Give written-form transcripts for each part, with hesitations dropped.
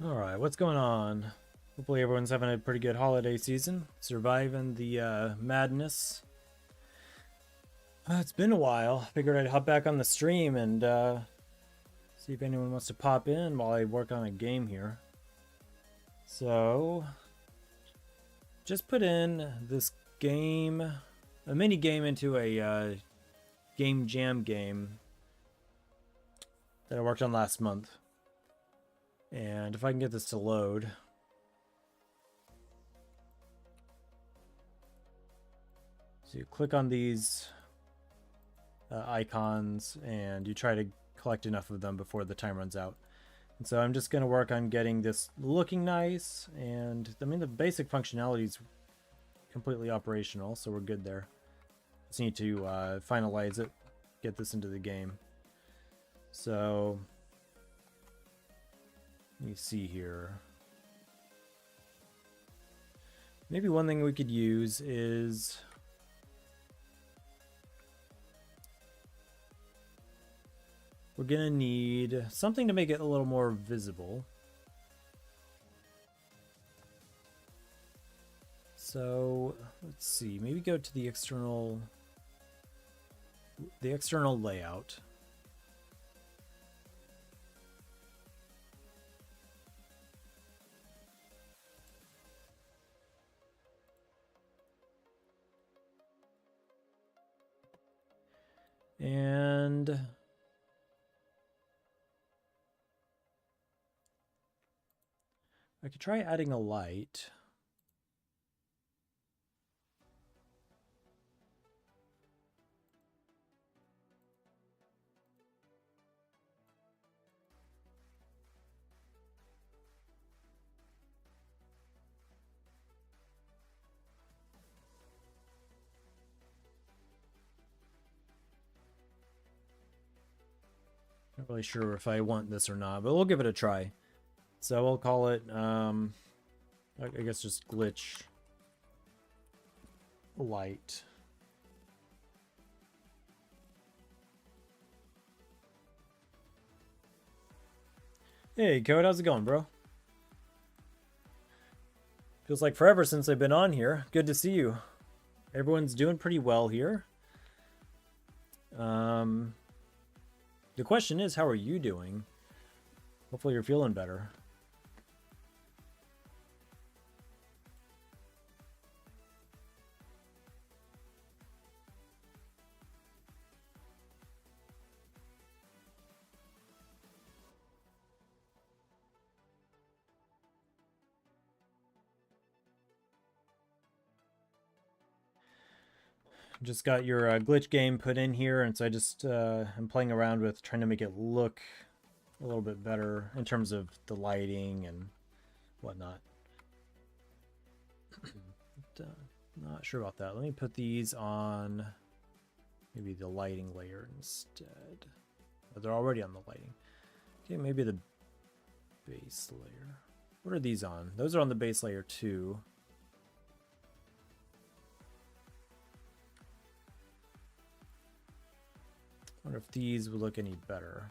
Alright, what's going on? Hopefully everyone's having a pretty good holiday season. Surviving the madness. It's been a while. Figured I'd hop back on the stream and see if anyone wants to pop in while I work on a game here. So, just put in this game, a mini game into a game jam game that I worked on last month. And if I can get this to load. So you click on these icons and you try to collect enough of them before the time runs out. And so I'm just going to work on getting this looking nice. And I mean, the basic functionality is completely operational, so we're good there. Just need to finalize it, get this into the game. So let me see here. Maybe one thing we could use is we're gonna need something to make it a little more visible. So let's see, maybe go to the external layout. And I could try adding a light. Not really sure if I want this or not, but we'll give it a try. So we'll call it, I guess just glitch light. Hey, Code, how's it going, bro? Feels like forever since I've been on here. Good to see you. Everyone's doing pretty well here. The question is, how are you doing? Hopefully you're feeling better. Just got your glitch game put in here, and so I just I'm playing around with trying to make it look a little bit better in terms of the lighting and whatnot. Not sure about that. Let me put these on maybe the lighting layer instead. Oh, they're already on the lighting. Okay, maybe the base layer. What are these on? Those are on the base layer too. I wonder if these would look any better.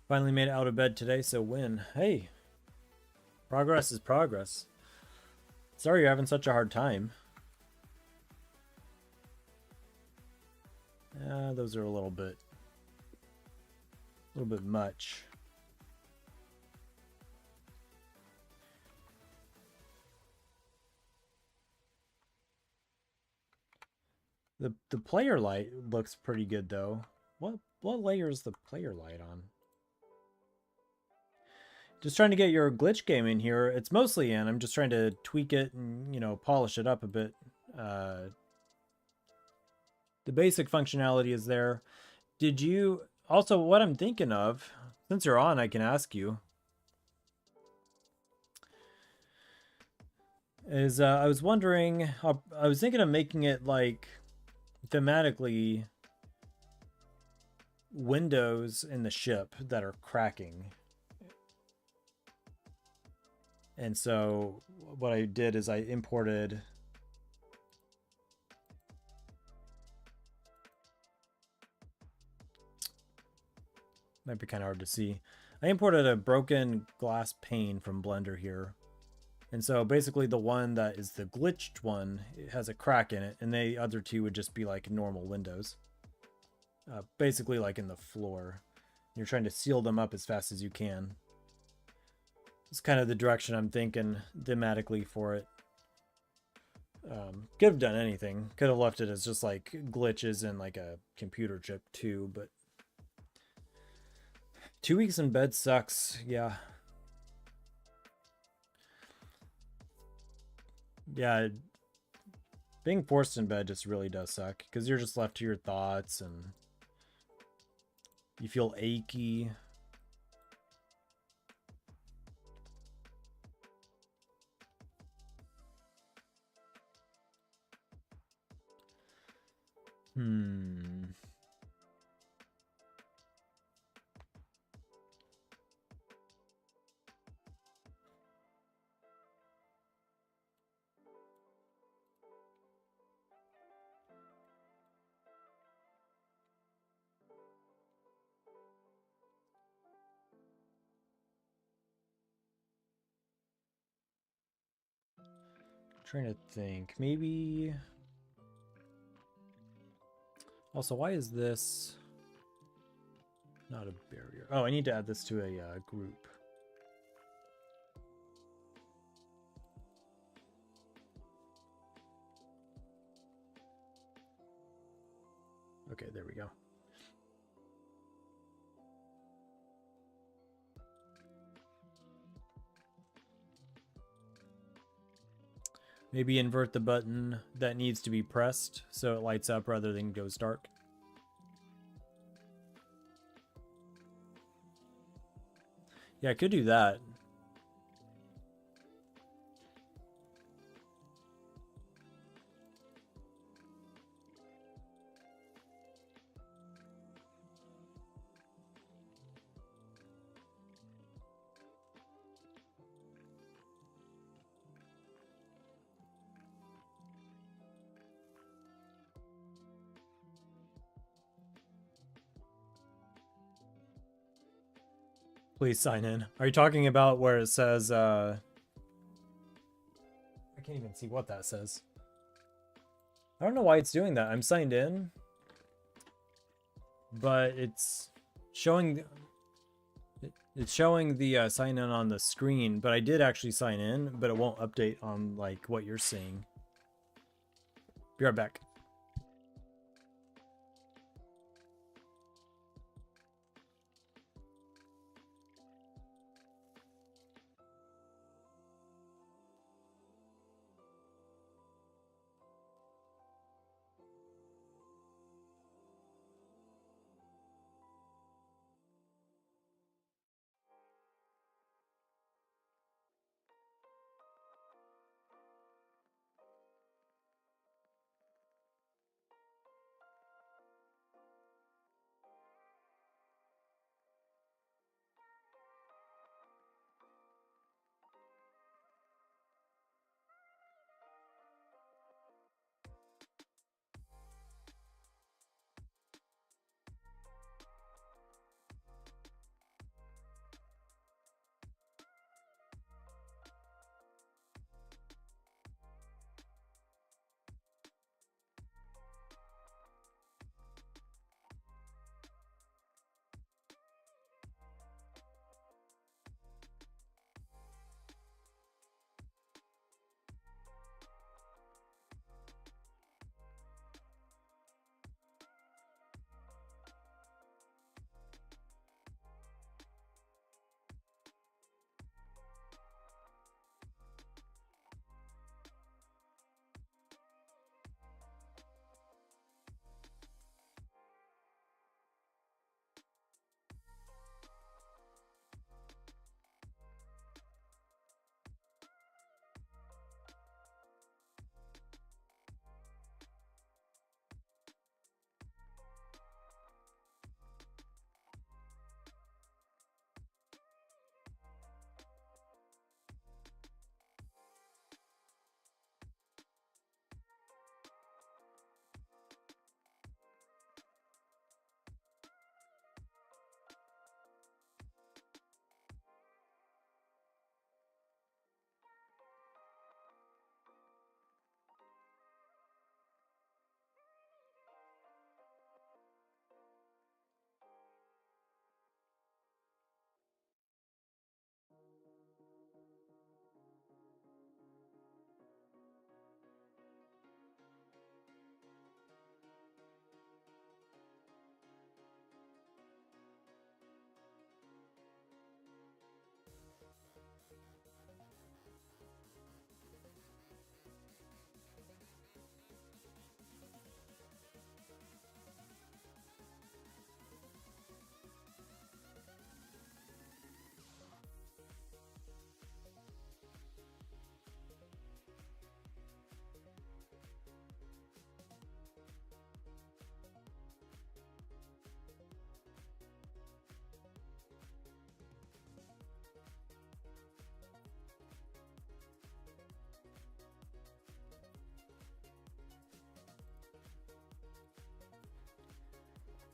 Finally made it out of bed today, so win. Hey, progress is progress. Sorry you're having such a hard time. Those are a little bit much. The player light looks pretty good though. What layer is the player light on? Just trying to get your glitch game in here. It's mostly in. I'm just trying to tweak it and, you know, polish it up a bit. The basic functionality is there. Did you also, what I'm thinking of, since you're on, I can ask you, is I was wondering, I was thinking of making it like thematically windows in the ship that are cracking. And so what I did is I imported Might be kind of hard to see. I imported a broken glass pane from Blender here. And so basically the one that is the glitched one, it has a crack in it, and the other two would just be like normal windows. Basically like in the floor. You're trying to seal them up as fast as you can. It's kind of the direction I'm thinking thematically for it. Could have done anything. Could have left it as just like glitches in like a computer chip too, but 2 weeks in bed sucks. Yeah. Yeah. Being forced in bed just really does suck because you're just left to your thoughts and you feel achy. Trying to think. Maybe... Also, why is this not a barrier? Oh, I need to add this to a group. Okay, there we go. Maybe invert the button that needs to be pressed so it lights up rather than goes dark. Yeah, I could do that. Please sign in. Are you talking about where it says, I can't even see what that says. I don't know why it's doing that. I'm signed in, but it's showing the sign in on the screen, but I did actually sign in, but it won't update on like what you're seeing. Be right back.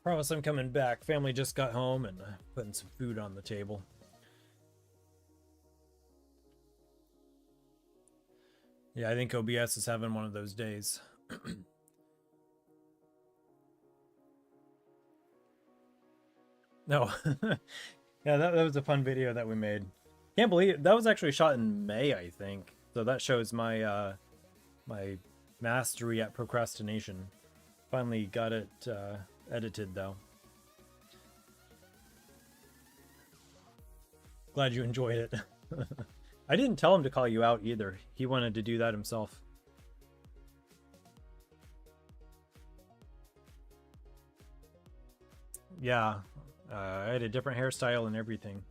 Promise I'm coming back. Family just got home and putting some food on the table. Yeah, I think OBS is having one of those days. No. Yeah, that was a fun video that we made. Can't believe it. That was actually shot in May, I think. So that shows my my mastery at procrastination. Finally got it edited though. Glad you enjoyed it. I didn't tell him to call you out either. He wanted to do that himself. Yeah, I had a different hairstyle and everything.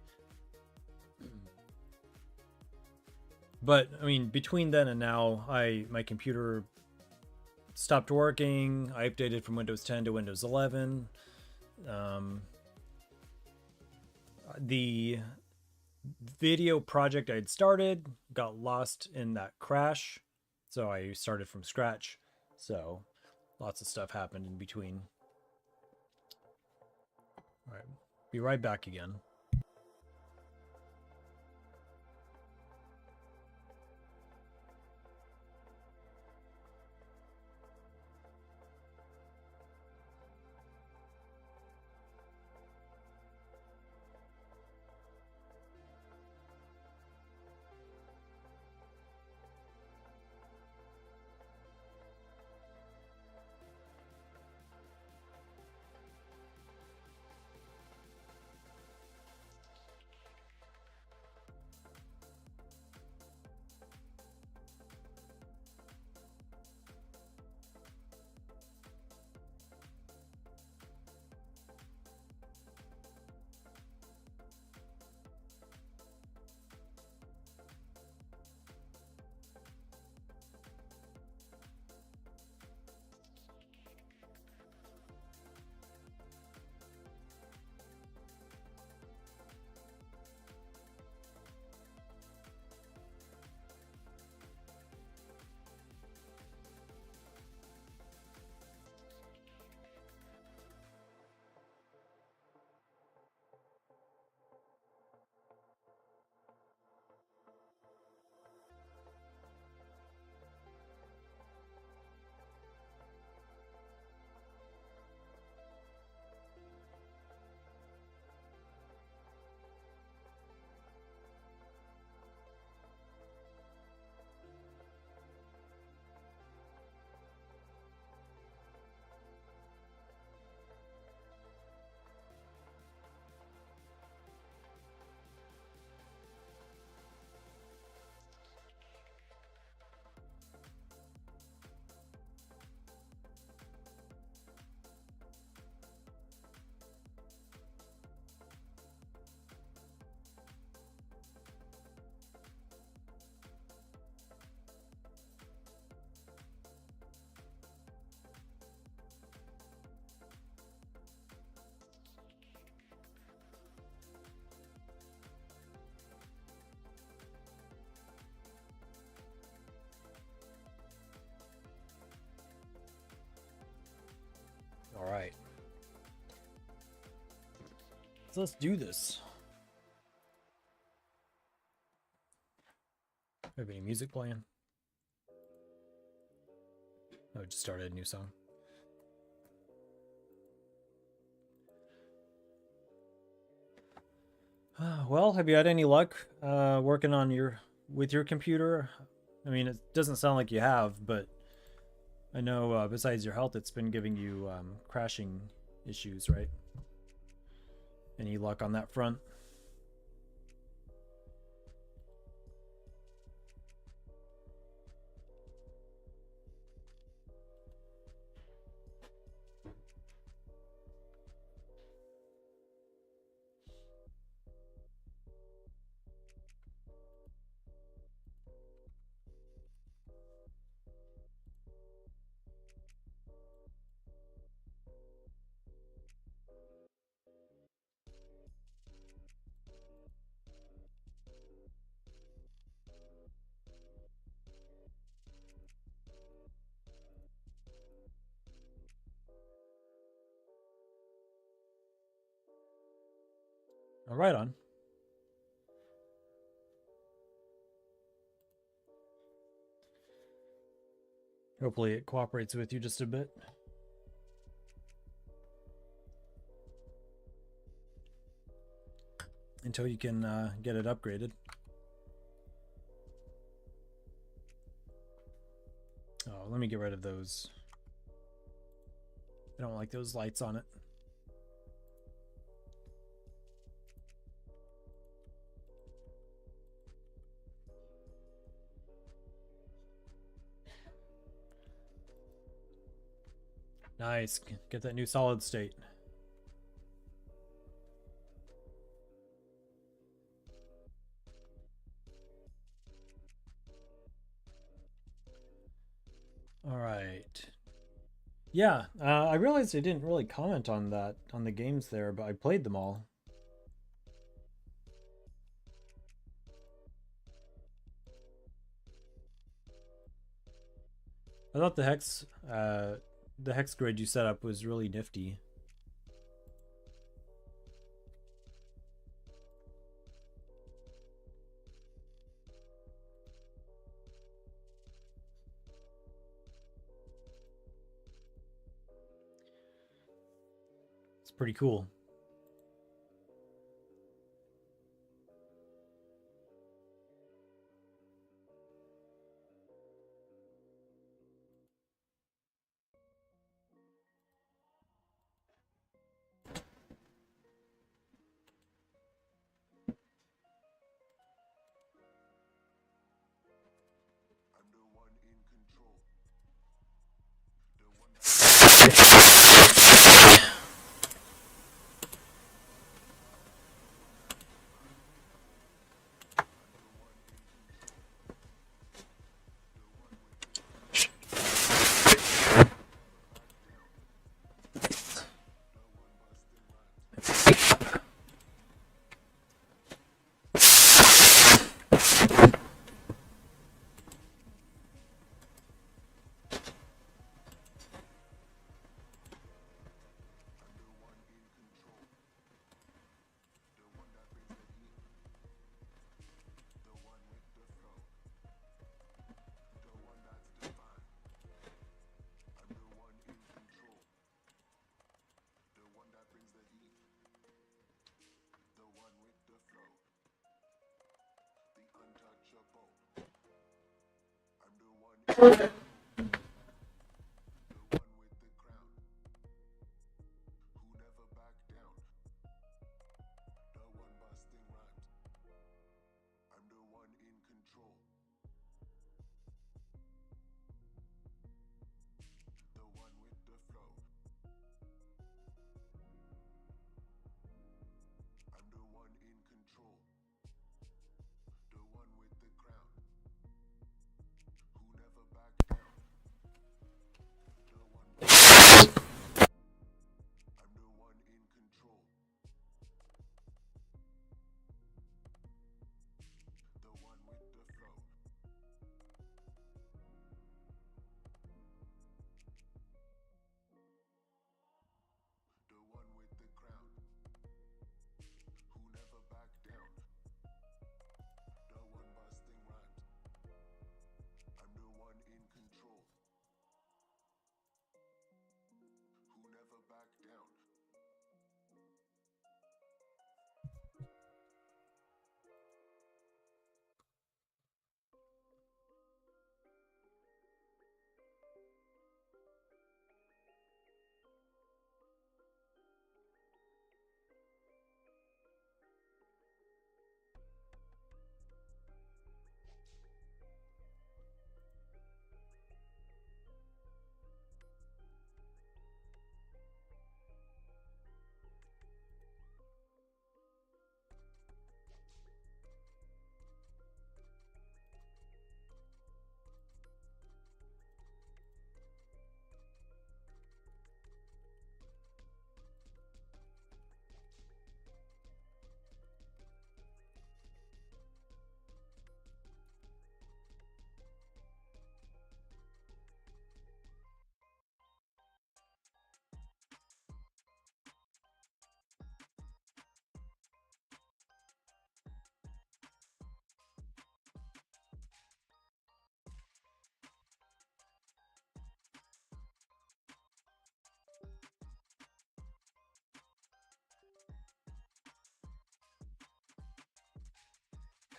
But I mean, between then and now, my computer stopped working. I updated from Windows 10 to Windows 11. The video project I'd started got lost in that crash, so I started from scratch. So lots of stuff happened in between. All right, be right back again. All right. So let's do this. Have any music playing? Oh, just started a new song. Well, have you had any luck working on with your computer? I mean, it doesn't sound like you have, but I know besides your health, it's been giving you crashing issues, right? Any luck on that front? All right, on. Hopefully it cooperates with you just a bit. Until you can get it upgraded. Oh, let me get rid of those. I don't like those lights on it. Nice. Get that new solid state. All right. Yeah, I realized I didn't really comment on that, on the games there, but I played them all. I thought the hex grid you set up was really nifty. It's pretty cool.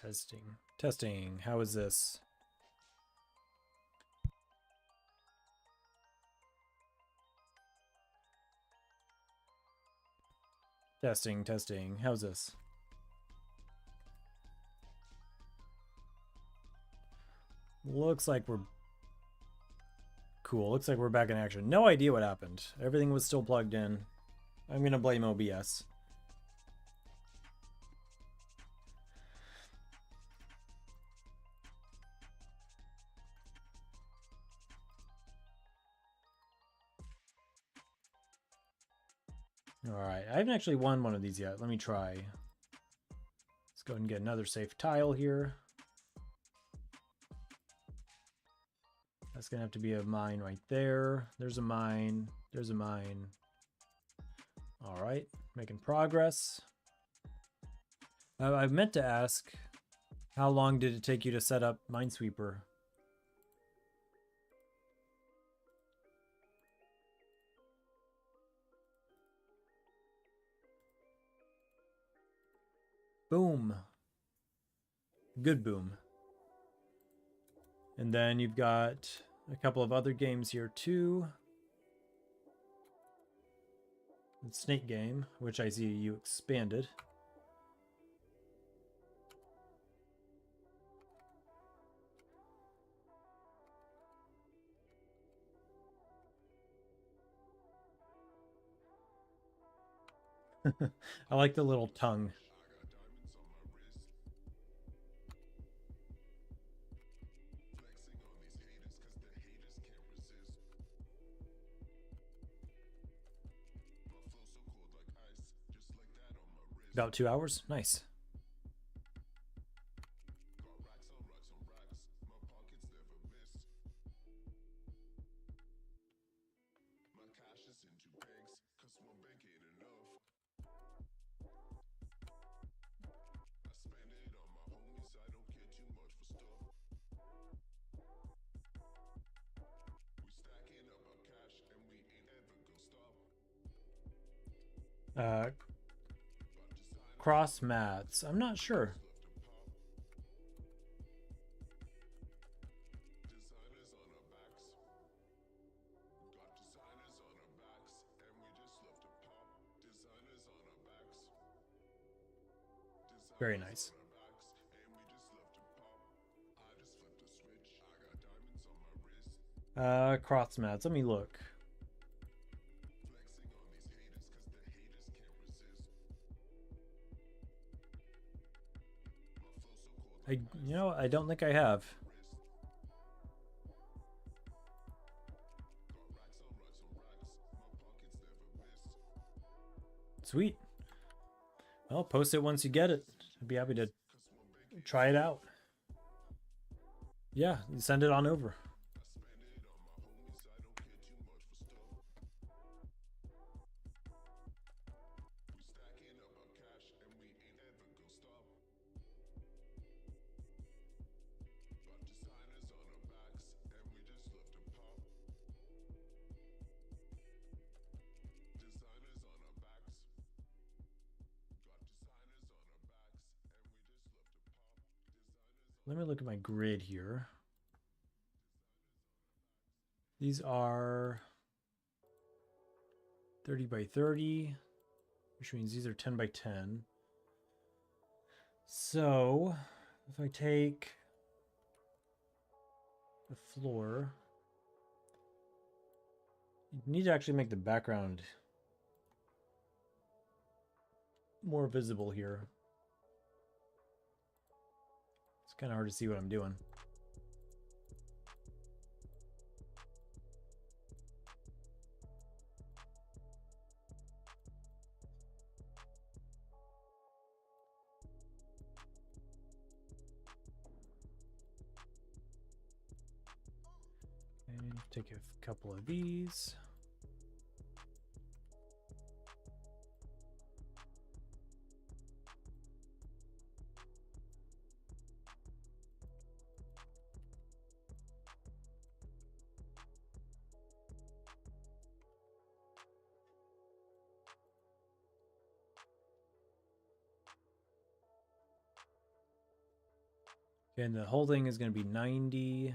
Testing. Testing. How is this? Testing, testing. How's this? Looks like we're... Cool. Looks like we're back in action. No idea what happened. Everything was still plugged in. I'm gonna blame OBS. Alright, I haven't actually won one of these yet. Let me try. Let's go ahead and get another safe tile here. That's going to have to be a mine right there. There's a mine. There's a mine. Alright, making progress. I meant to ask, how long did it take you to set up Minesweeper? Boom. Good boom. And then you've got a couple of other games here too. The Snake game, which I see you expanded. I like the little tongue. About 2 hours? Nice. Cross mats. I'm not sure. Very nice. Cross mats. Let me look. I don't think I have. Sweet. Well, post it once you get it. I'd be happy to try it out. Yeah, send it on over. Let me look at my grid here. These are 30 by 30, which means these are 10 by 10. So if I take the floor, you need to actually make the background more visible here. It's kind of hard to see what I'm doing. And take a couple of these. And the whole thing is going to be 90.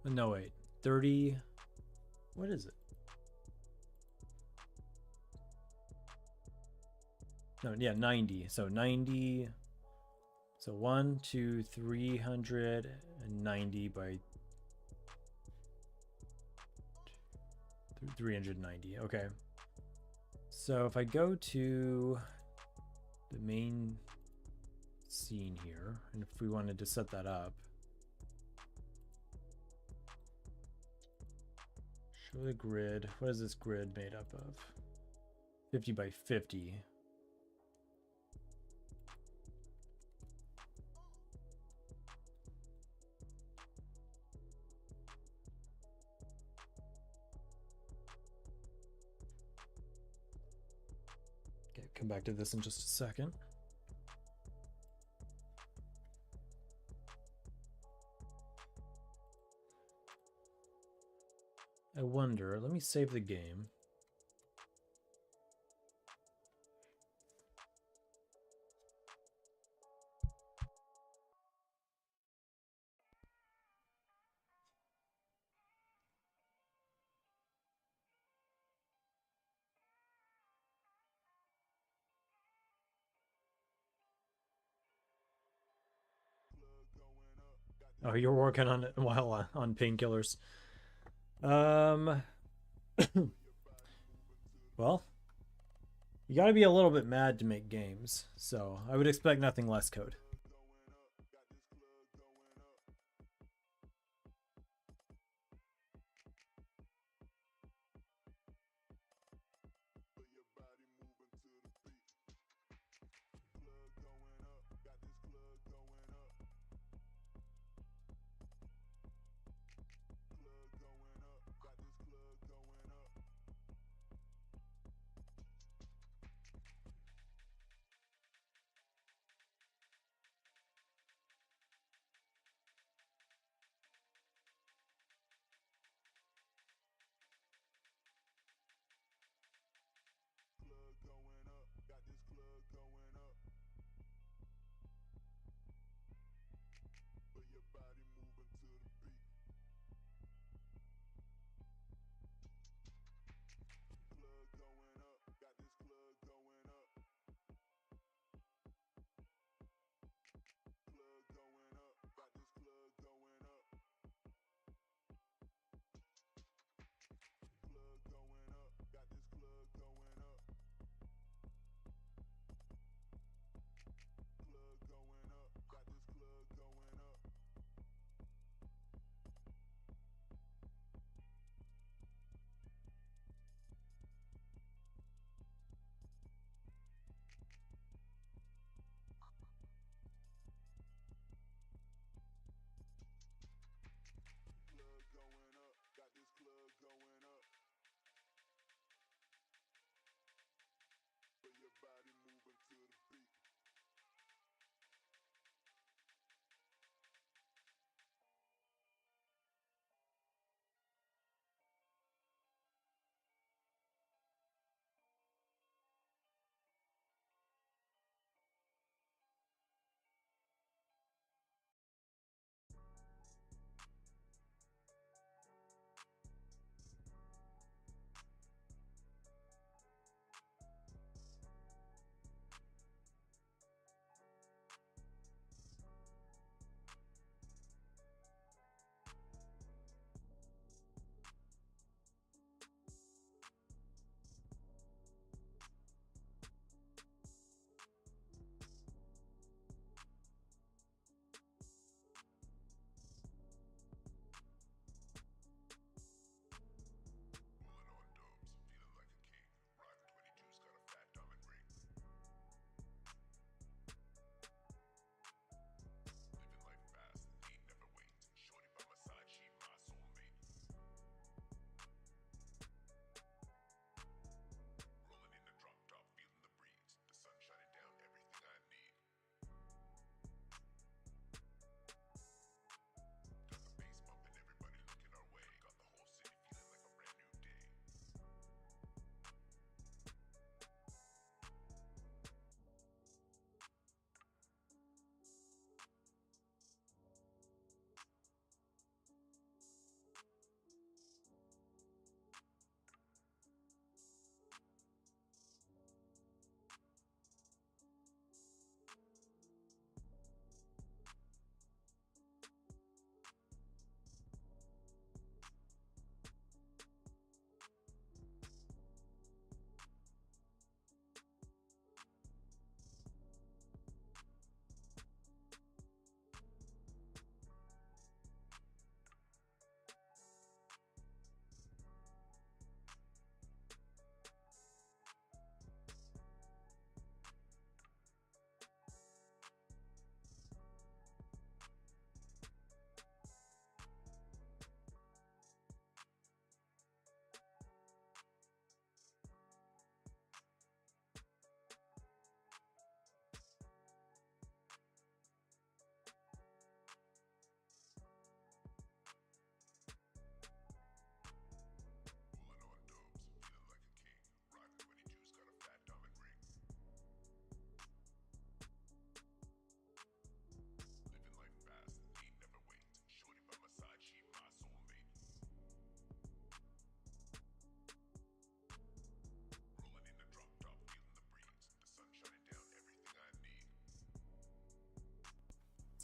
No, wait. 30. What is it? No, yeah, 90. So 90. So 1, 2, 390 by 390. Okay. So if I go to the main scene here, and if we wanted to set that up, show the grid. What is this grid made up of? 50 by 50. Okay, come back to this in just a second. I wonder, let me save the game. Oh, you're working on it while on painkillers. Well, you got to be a little bit mad to make games, so I would expect nothing less code.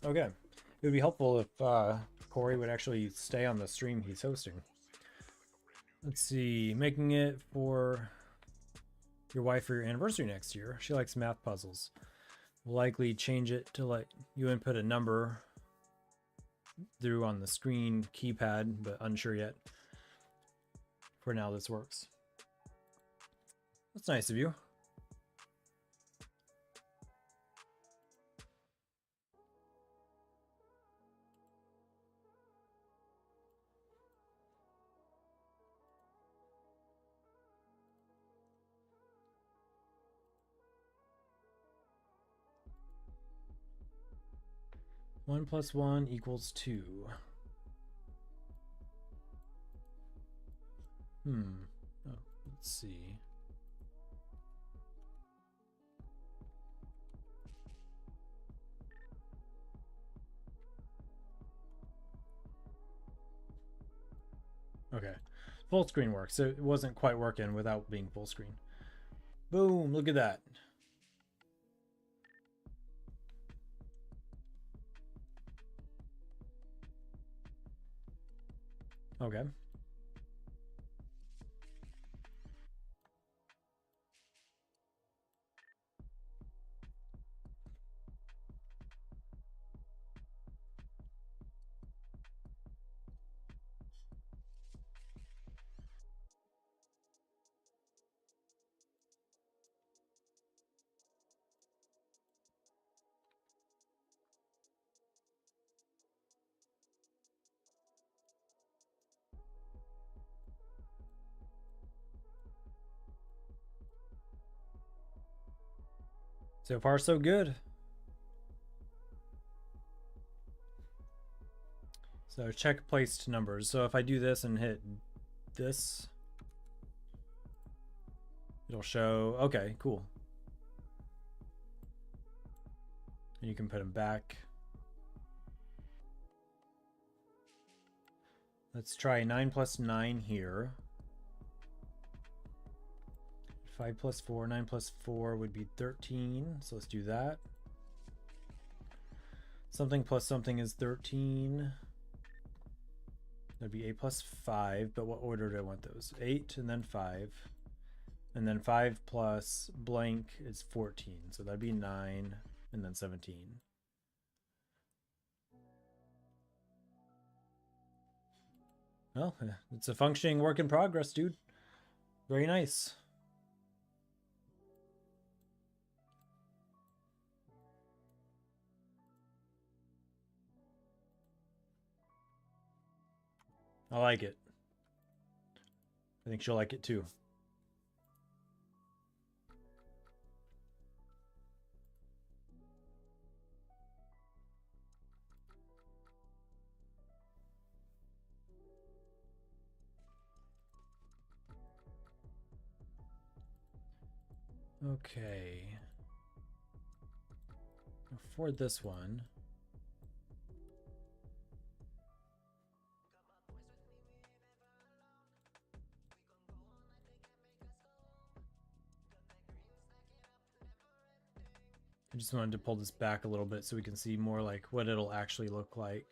Okay. It would be helpful if Corey would actually stay on the stream he's hosting. Let's see. Making it for your wife for your anniversary next year. She likes math puzzles. We'll likely change it to let you input a number through on the screen keypad, but unsure yet. For now, this works. That's nice of you. One plus one equals 2. Oh, let's see. Okay. Full screen works. So it wasn't quite working without being full screen. Boom, look at that. Okay. So far, so good. So check placed numbers. So if I do this and hit this, it'll show, okay, cool. And you can put them back. Let's try 9 plus 9 here. 5 plus 4, 9 plus 4 would be 13. So let's do that. Something plus something is 13. That'd be 8 plus 5, but what order do I want those? 8 and then 5. And then 5 plus blank is 14. So that'd be 9 and then 17. Well, it's a functioning work in progress, dude. Very nice. I like it. I think she'll like it too. Okay. For this one. I just wanted to pull this back a little bit so we can see more like what it'll actually look like.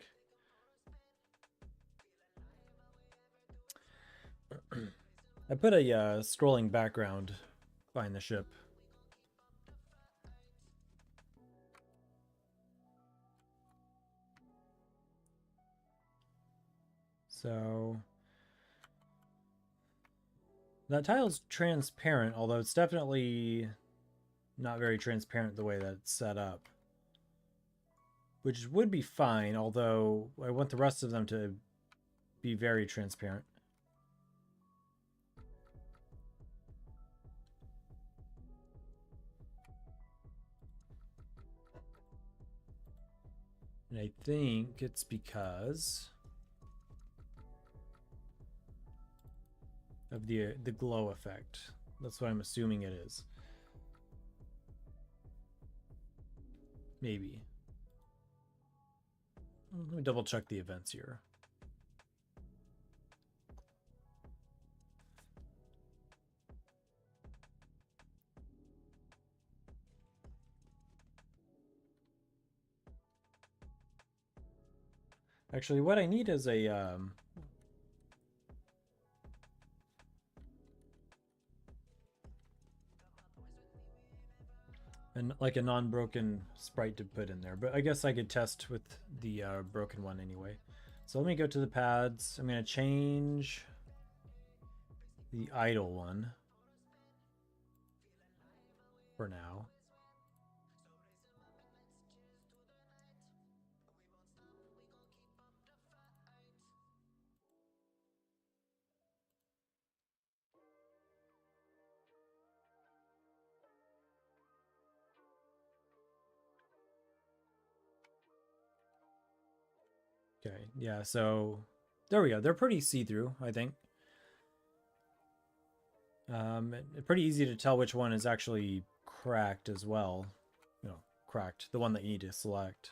I put a scrolling background behind the ship. So that tile's transparent, although it's definitely not very transparent the way that it's set up. Which would be fine, although I want the rest of them to be very transparent. And I think it's because of the glow effect. That's what I'm assuming it is. Maybe. Let me double check the events here. Actually, what I need is a and like a non-broken sprite to put in there, but I guess I could test with the broken one anyway. So let me go to the pads. I'm going to change the idle one for now. Okay, yeah, so there we go. They're pretty see-through, I think. Pretty easy to tell which one is actually cracked as well. You know, cracked, the one that you need to select.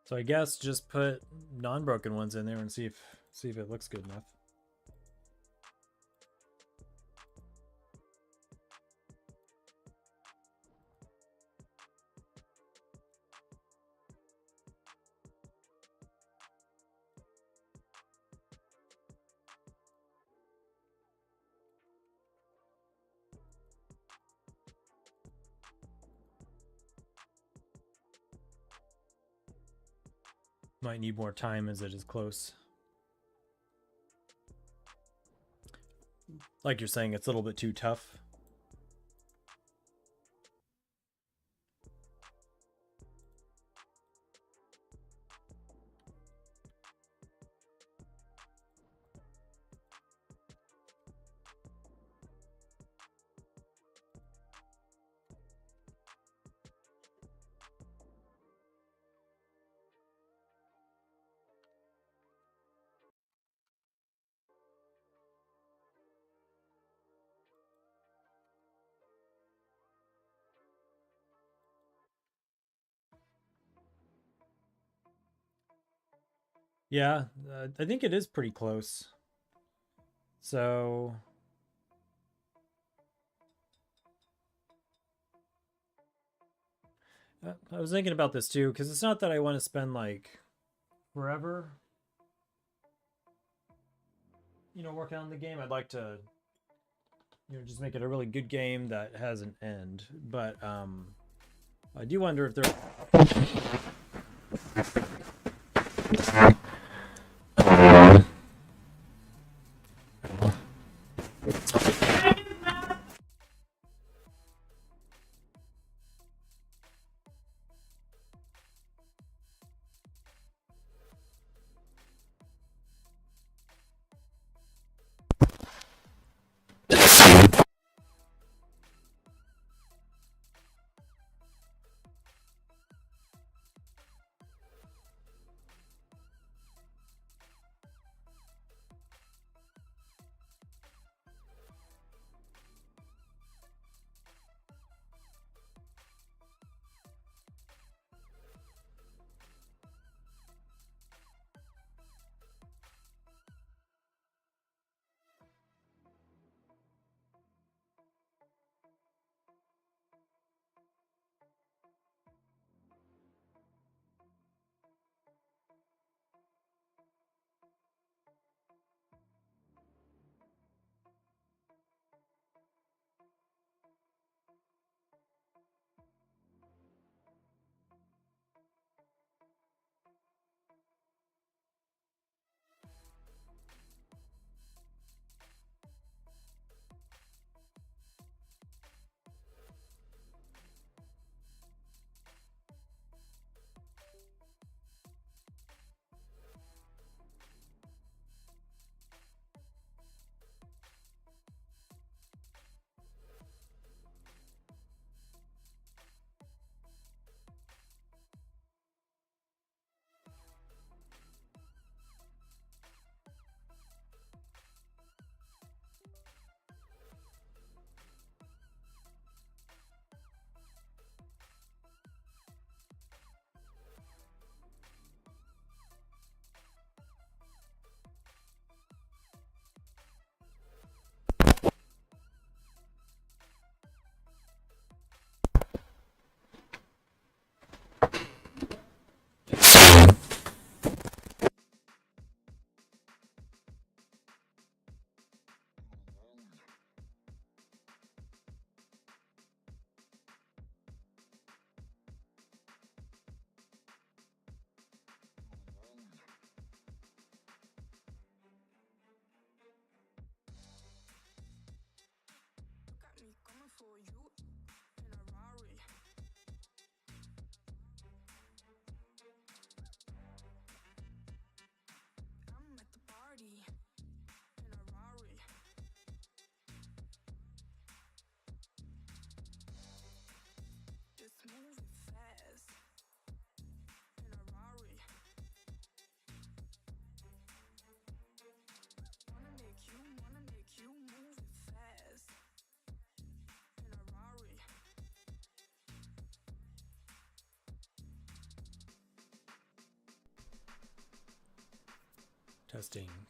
So I guess just put non-broken ones in there and see if it looks good enough. Might need more time as it is close. Like you're saying, it's a little bit too tough. Yeah, I think it is pretty close. So I was thinking about this too, because it's not that I want to spend like forever, working on the game. I'd like to, just make it a really good game that has an end. But I do wonder if there.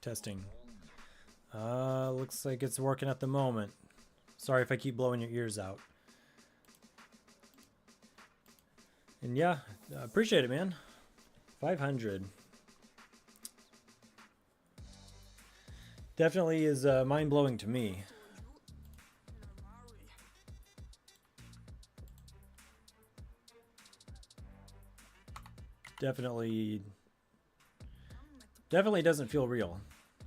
Testing. Looks like it's working at the moment. Sorry if I keep blowing your ears out. And yeah, appreciate it, man. 500. Definitely is mind-blowing to me. Definitely doesn't feel real.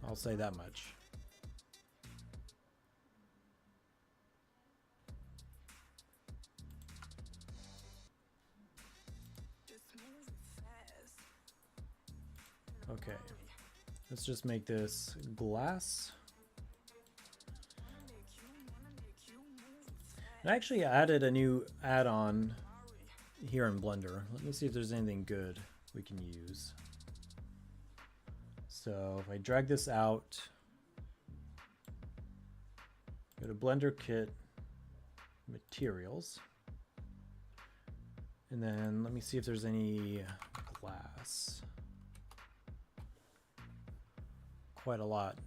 I'll say that much. Okay. Let's just make this glass. I actually added a new add-on here in Blender. Let me see if there's anything good we can use. So if I drag this out, go to Blender Kit, Materials, and then let me see if there's any glass. Quite a lot.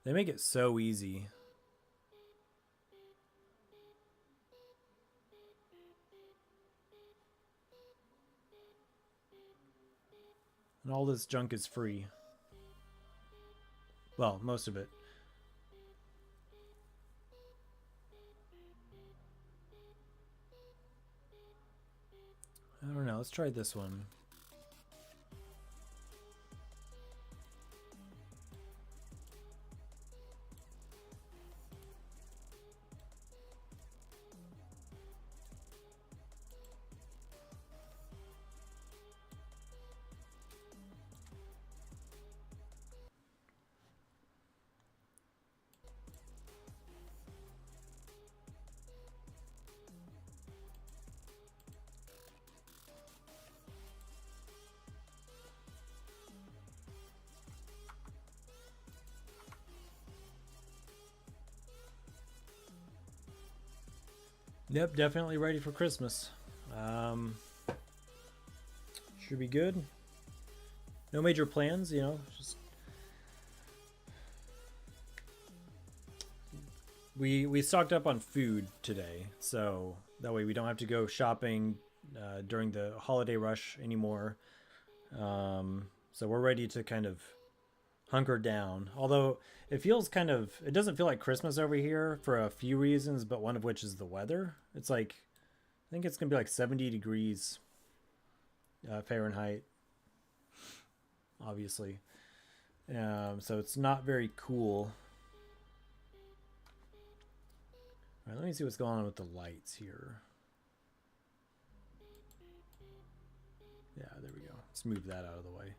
They make it so easy. And all this junk is free. Well, most of it. I don't know, let's try this one. Yep, definitely ready for Christmas. Should be good. No major plans, you know, just we stocked up on food today, so that way we don't have to go shopping during the holiday rush anymore. So we're ready to kind of hunker down. Although it feels kind of, it doesn't feel like Christmas over here for a few reasons, but one of which is the weather. It's like, I think it's gonna be like 70 degrees Fahrenheit, obviously. So it's not very cool. All right, let me see what's going on with the lights here. Yeah, there we go. Let's move that out of the way.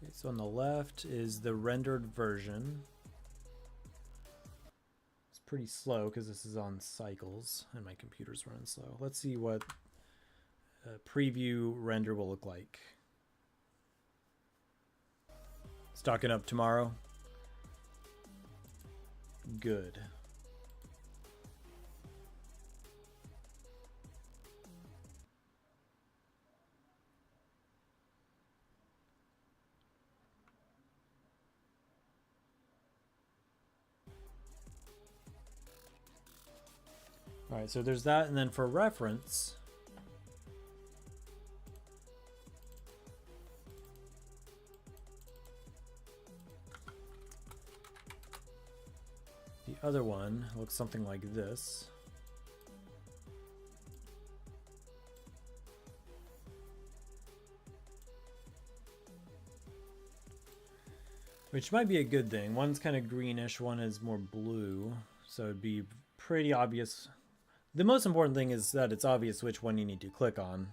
Okay, so on the left is the rendered version. It's pretty slow because this is on cycles and my computer's running slow. Let's see what a preview render will look like. Stocking up tomorrow. Good. All right, so there's that, and then for reference, the other one looks something like this. Which might be a good thing. One's kind of greenish, one is more blue, so it'd be pretty obvious. The most important thing is that it's obvious which one you need to click on.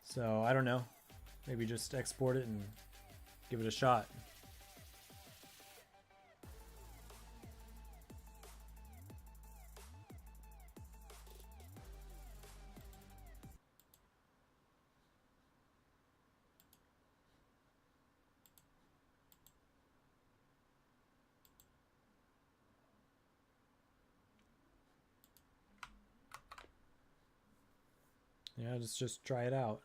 So, I don't know. Maybe just export it and give it a shot. Yeah, just try it out.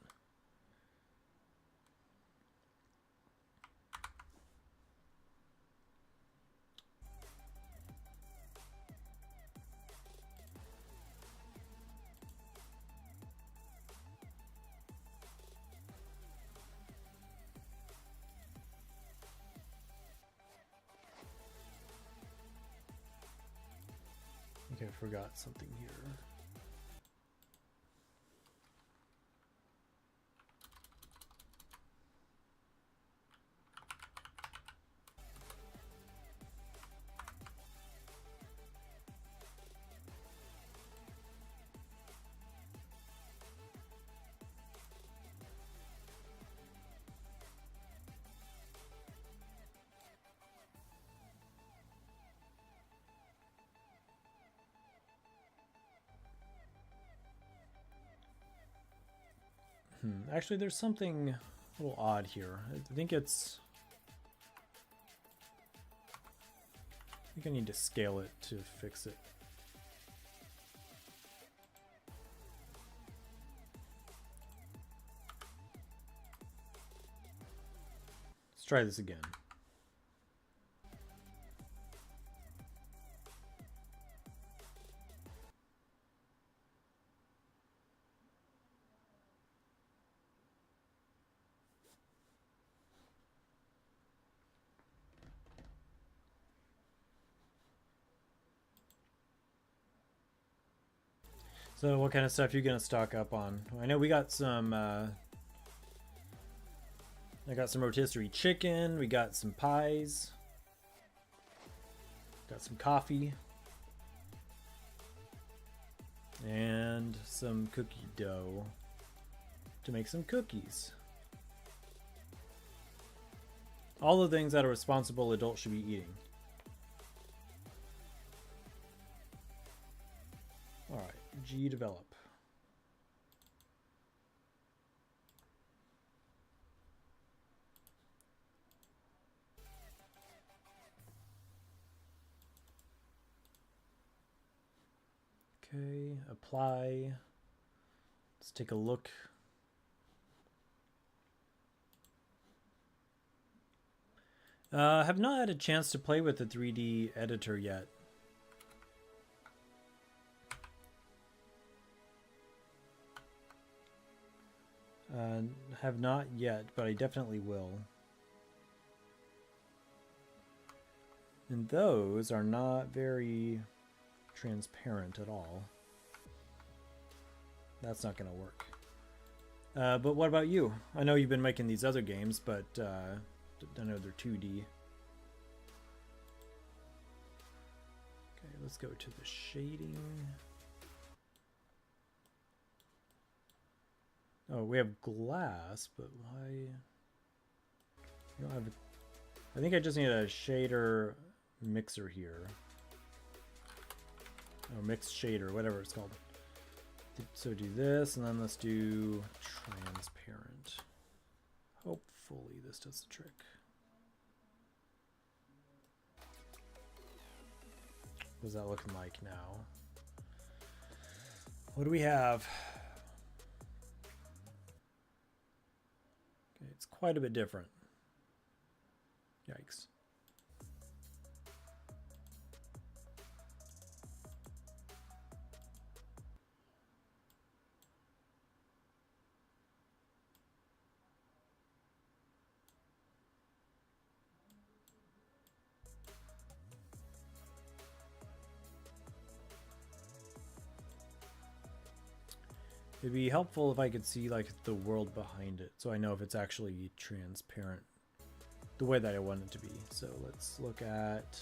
I think I forgot something here. Actually, there's something a little odd here. I think I need to scale it to fix it. Let's try this again. So what kind of stuff are you gonna stock up on? I know we got some I got some rotisserie chicken, we got some pies, got some coffee, and some cookie dough to make some cookies. All the things that a responsible adult should be eating. Alright, G develop. Okay, apply. Let's take a look. Have not had a chance to play with the 3D editor yet. Have not yet, but I definitely will. And those are not very transparent at all. That's not going to work. But what about you? I know you've been making these other games, but I know they're 2D. Okay, let's go to the shading. Oh, we have glass, but why? You don't have. I think I just need a shader mixer here. Or mixed shader, whatever it's called. So do this, and then let's do transparent. Hopefully this does the trick. What's that looking like now? What do we have? Okay, it's quite a bit different. Yikes. It'd be helpful if I could see like the world behind it, so I know if it's actually transparent the way that I want it to be. So let's look at...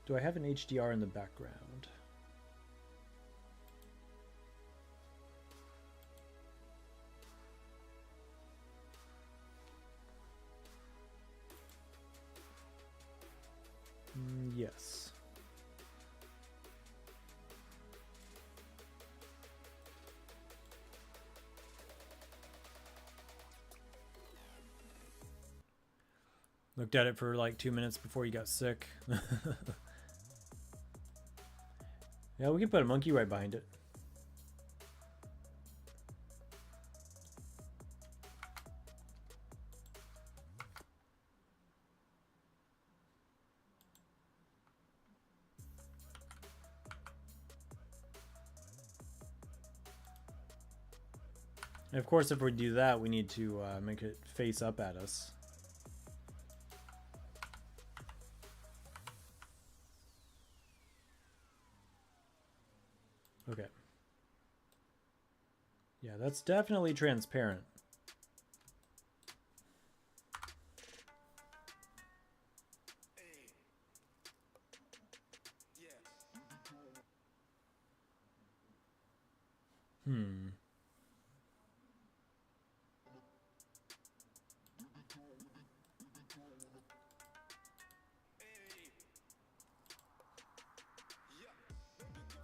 Do I have an HDR in the background? Yes. Looked at it for like 2 minutes before you got sick. Yeah, we can put a monkey right behind it. And of course, if we do that, we need to make it face up at us. Okay. Yeah, that's definitely transparent. Hmm.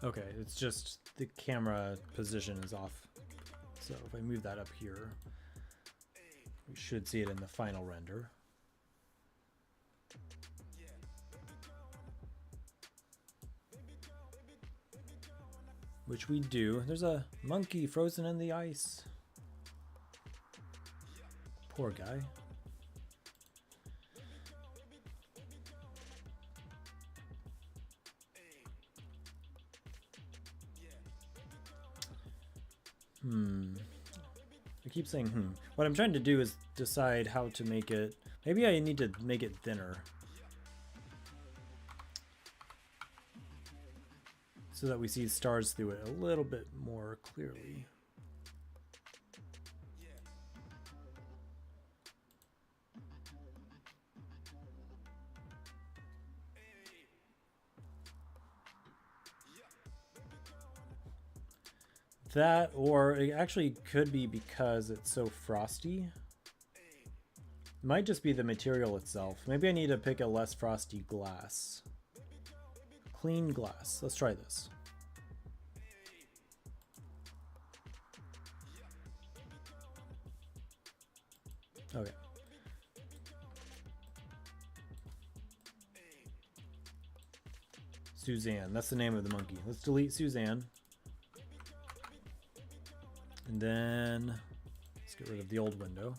Okay, it's just the camera position is off. So if I move that up here, we should see it in the final render. Which we do. There's a monkey frozen in the ice. Poor guy. I keep saying What I'm trying to do is decide how to make it. Maybe I need to make it thinner. So that we see stars through it a little bit more clearly. That, or it actually could be because it's so frosty. It might just be the material itself. Maybe I need to pick a less frosty glass. Clean glass. Let's try this. Okay. Suzanne. That's the name of the monkey. Let's delete Suzanne. And then let's get rid of the old window.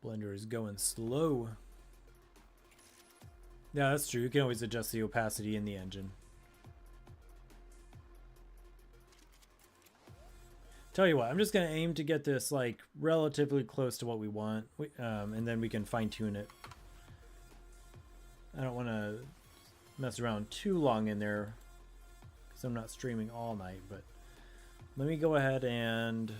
Blender is going slow. Yeah, that's true. You can always adjust the opacity in the engine. Tell you what, I'm just going to aim to get this like relatively close to what we want, and then we can fine tune it. I don't want to mess around too long in there because I'm not streaming all night, but let me go ahead and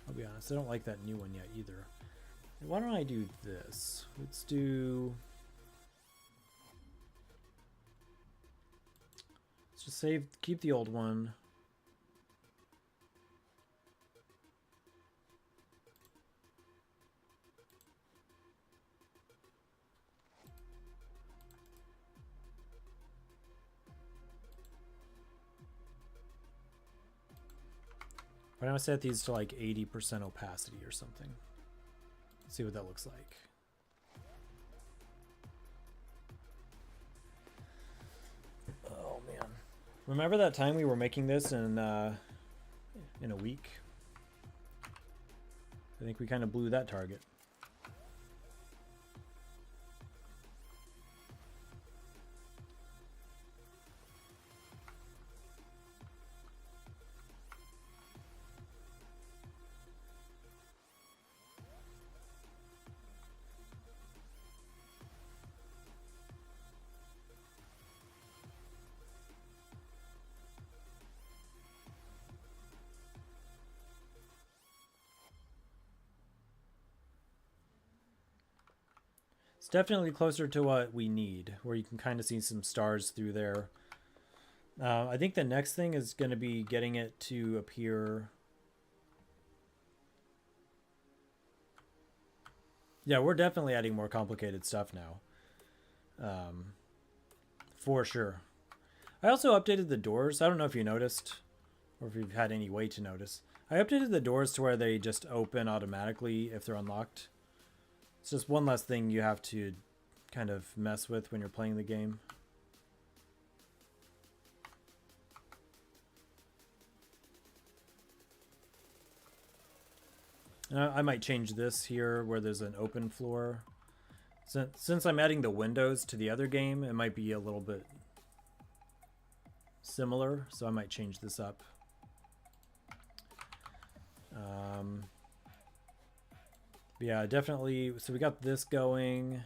I'll be honest, I don't like that new one yet either. Why don't I do this? Let's just keep the old one. Why don't I set these to like 80% opacity or something? See what that looks like. Oh man. Remember that time we were making this in a week? I think we kind of blew that target. It's definitely closer to what we need, where you can kind of see some stars through there. I think the next thing is going to be getting it to appear. Yeah, we're definitely adding more complicated stuff now. For sure. I also updated the doors. I don't know if you noticed, or if you've had any way to notice. I updated the doors to where they just open automatically if they're unlocked. It's just one less thing you have to kind of mess with when you're playing the game. I might change this here where there's an open floor. Since I'm adding the windows to the other game, it might be a little bit similar, so I might change this up. Yeah, definitely. So we got this going.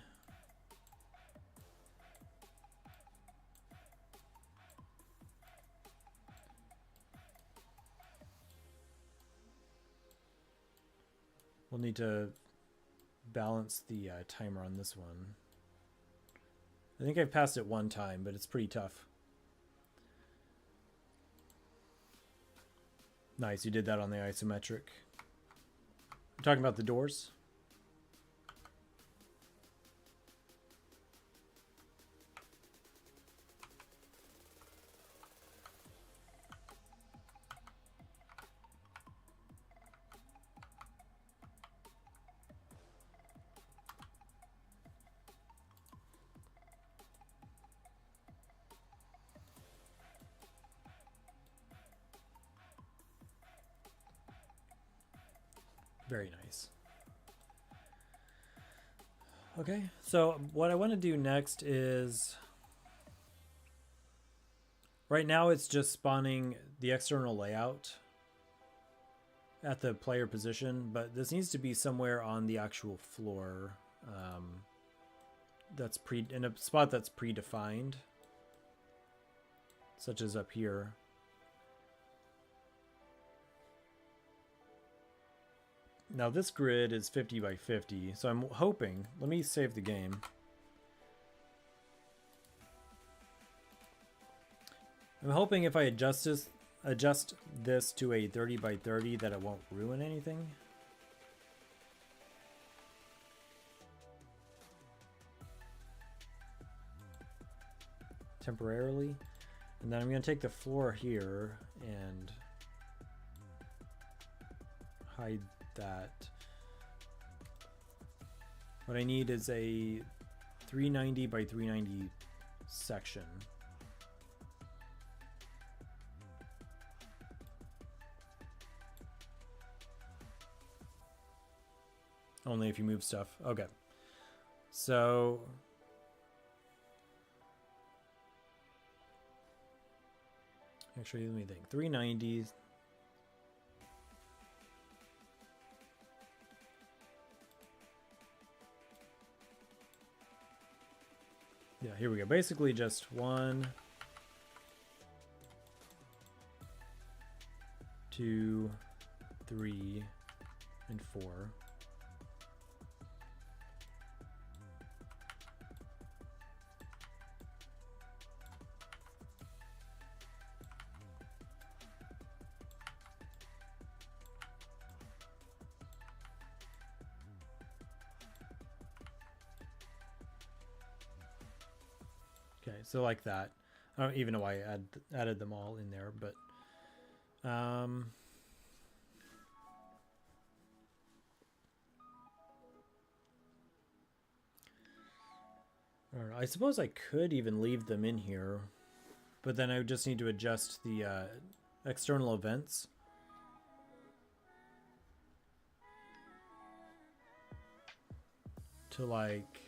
We'll need to balance the timer on this one. I think I've passed it one time, but it's pretty tough. Nice, you did that on the isometric. I'm talking about the doors. Very nice. Okay, so what I want to do next is, right now it's just spawning the external layout at the player position, but this needs to be somewhere on the actual floor, that's in a spot that's predefined, such as up here. Now this grid is 50 by 50, so I'm hoping, let me save the game. I'm hoping if I adjust this to a 30 by 30 that it won't ruin anything. Temporarily. And then I'm going to take the floor here and hide that. What I need is a 390 by 390 section. Only if you move stuff. Okay. So actually, let me think. 390. Yeah, here we go. Basically just 1, 2, 3, and 4. Okay, so like that. I don't even know why I added them all in there, but all right, I suppose I could even leave them in here, but then I would just need to adjust the external events. to like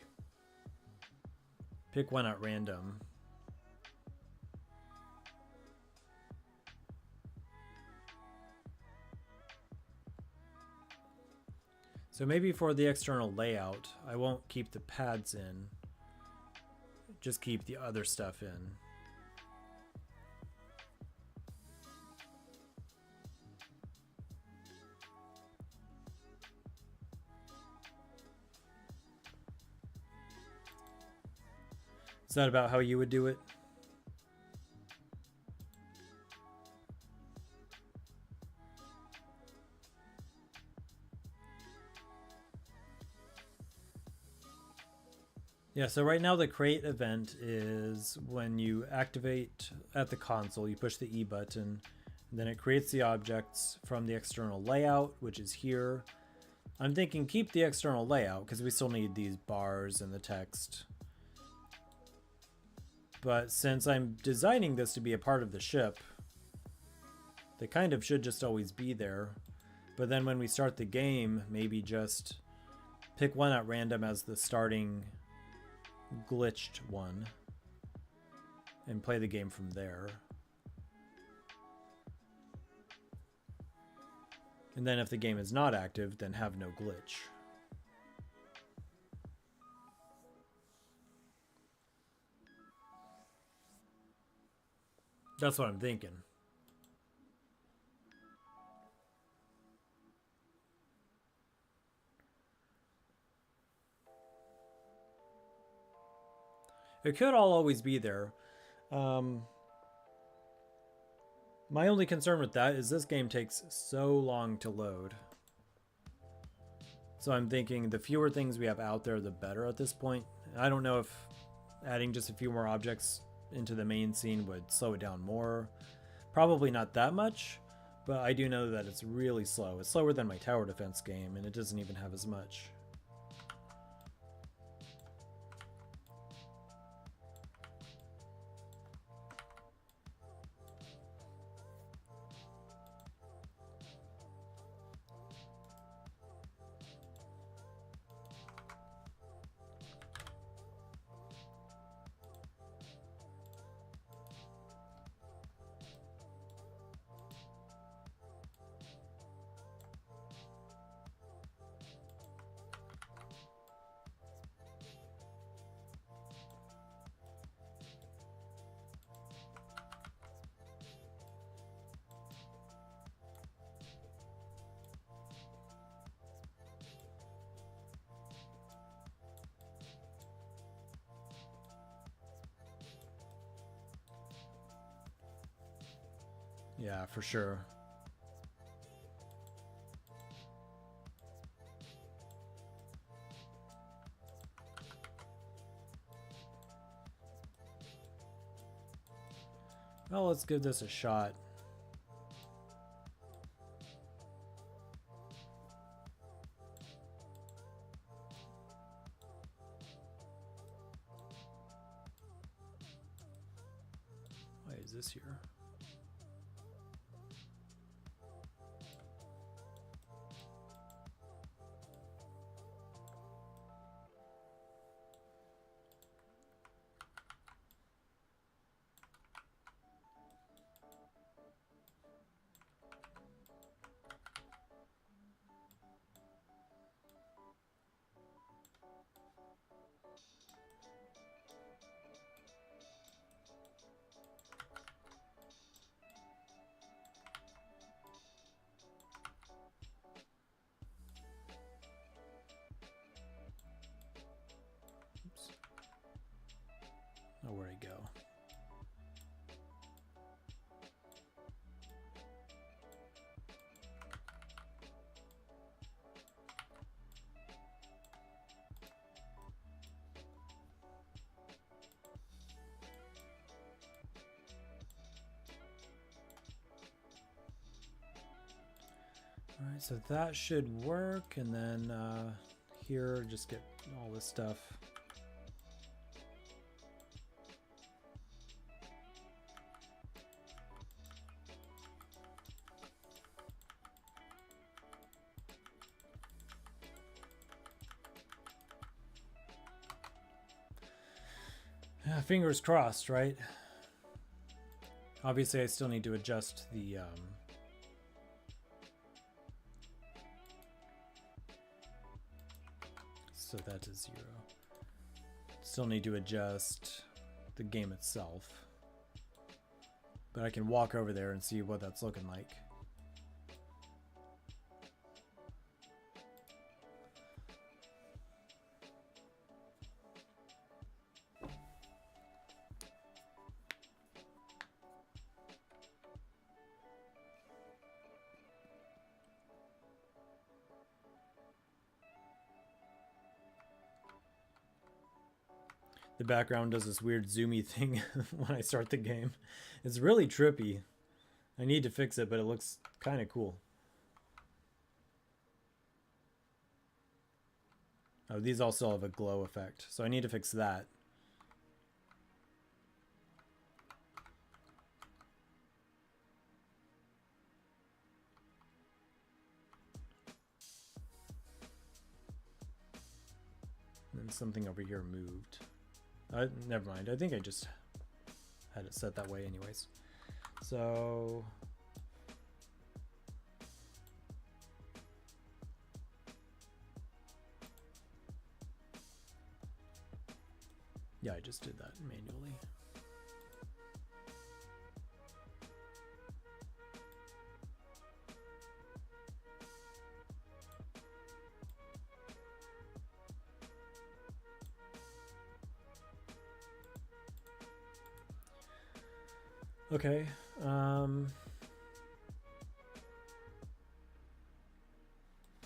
pick one at random. So maybe for the external layout, I won't keep the pads in, just keep the other stuff in. Is that about how you would do it? Yeah, so right now the create event is when you activate at the console, you push the E button, and then it creates the objects from the external layout, which is here. I'm thinking keep the external layout because we still need these bars and the text. But since I'm designing this to be a part of the ship, they kind of should just always be there. But then when we start the game, maybe just pick one at random as the starting glitched one and play the game from there. And then if the game is not active, then have no glitch. That's what I'm thinking. It could all always be there. My only concern with that is this game takes so long to load. So I'm thinking the fewer things we have out there, the better at this point. I don't know if adding just a few more objects into the main scene would slow it down more. Probably not that much, but I do know that it's really slow. It's slower than my tower defense game, and it doesn't even have as much. Yeah, for sure. Well, let's give this a shot. Why is this here? Oops. Oh, where'd he go? All right, so that should work, and then here, just get all this stuff. Fingers crossed, right? Obviously, I still need to adjust the so that is 0. Still need to adjust the game itself. But I can walk over there and see what that's looking like. The background does this weird zoomy thing when I start the game. It's really trippy. I need to fix it, but it looks kind of cool. Oh, these also have a glow effect, so I need to fix that. And something over here moved. Never mind. I think I just had it set that way anyways. So yeah, I just did that manually. Okay.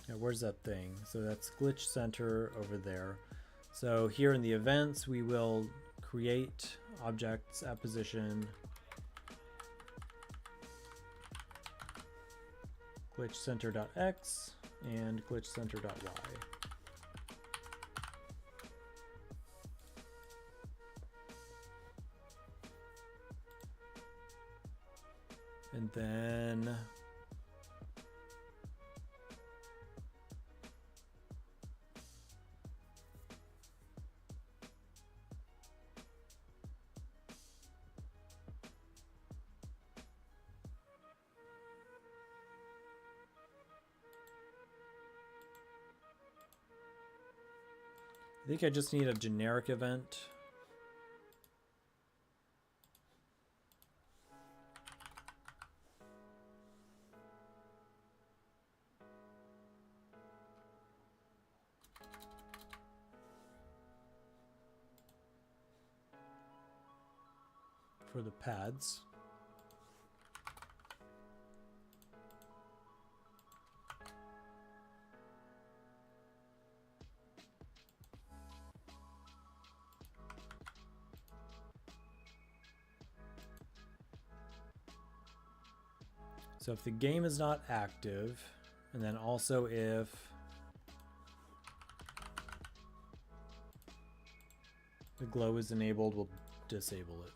Yeah, where's that thing? So that's glitch center over there. So here in the events, we will create objects at position glitch center.x and glitch center.y. And then I think I just need a generic event. For the pads. So if the game is not active, and then also if the glow is enabled, we'll disable it.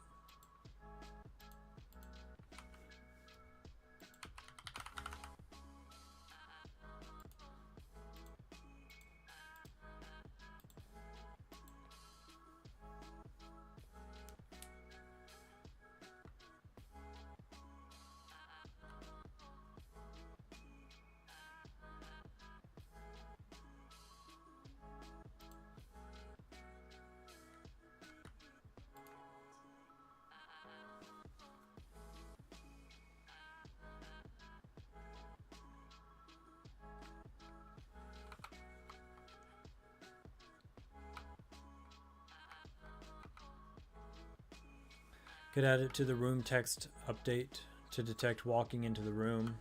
Could add it to the room text update to detect walking into the room.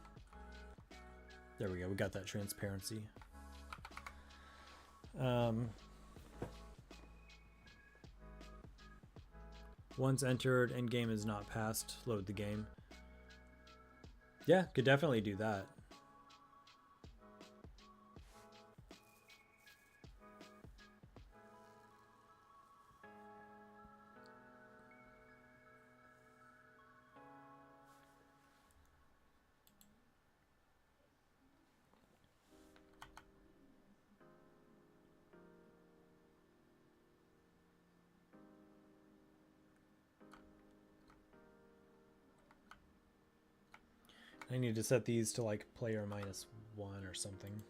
There we go, we got that transparency. Once entered, endgame is not passed, load the game. Yeah, could definitely do that. I need to set these to like player -1 or something.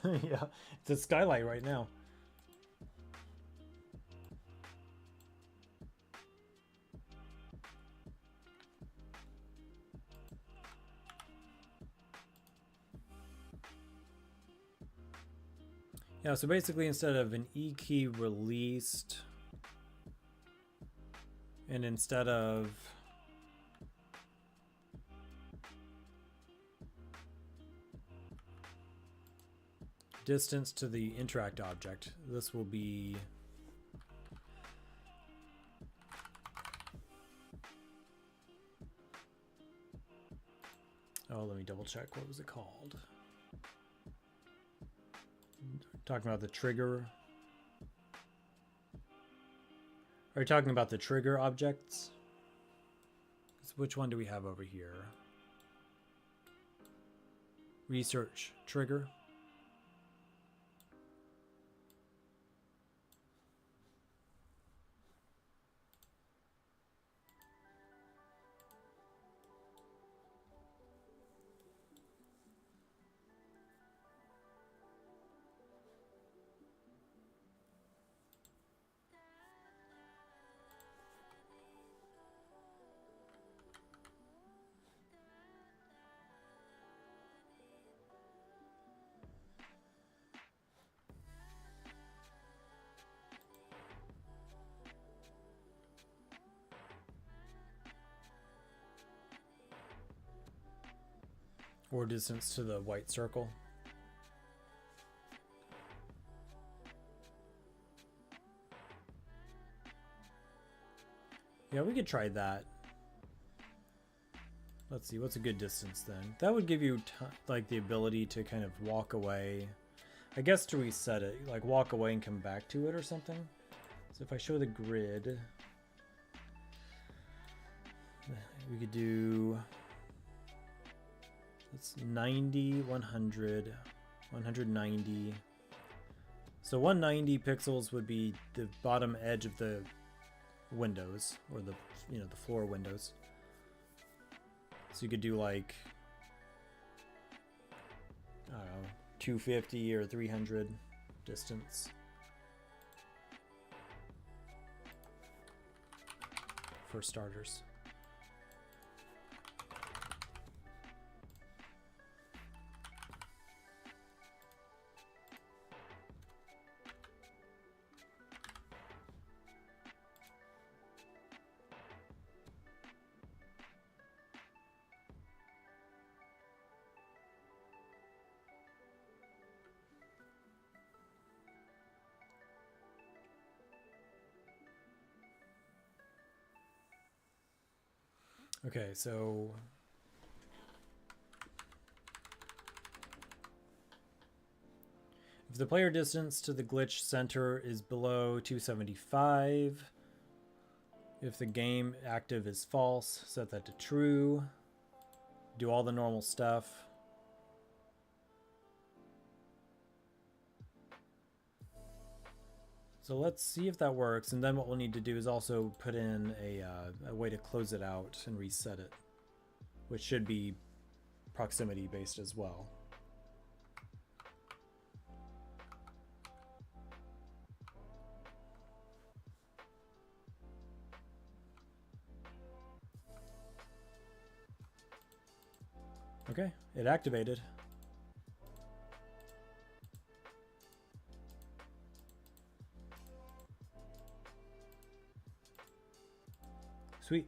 Yeah, it's a skylight right now. Yeah, so basically instead of an E key released, and instead of distance to the interact object, this will be let me double check. What was it called? Talking about the trigger. Are you talking about the trigger objects? So which one do we have over here? Research trigger. Or distance to the white circle. Yeah, we could try that. Let's see, what's a good distance then? That would give you like the ability to kind of walk away. I guess to reset it, like walk away and come back to it or something. So if I show the grid, we could do, it's 90, 100, 190. So 190 pixels would be the bottom edge of the windows, or the, you know, the floor windows. So you could do like, I don't know, 250 or 300 distance. For starters. Okay, so if the player distance to the glitch center is below 275, if the game active is false, set that to true. Do all the normal stuff. So let's see if that works, and then what we'll need to do is also put in a way to close it out and reset it, which should be proximity based as well. Okay, it activated. Sweet.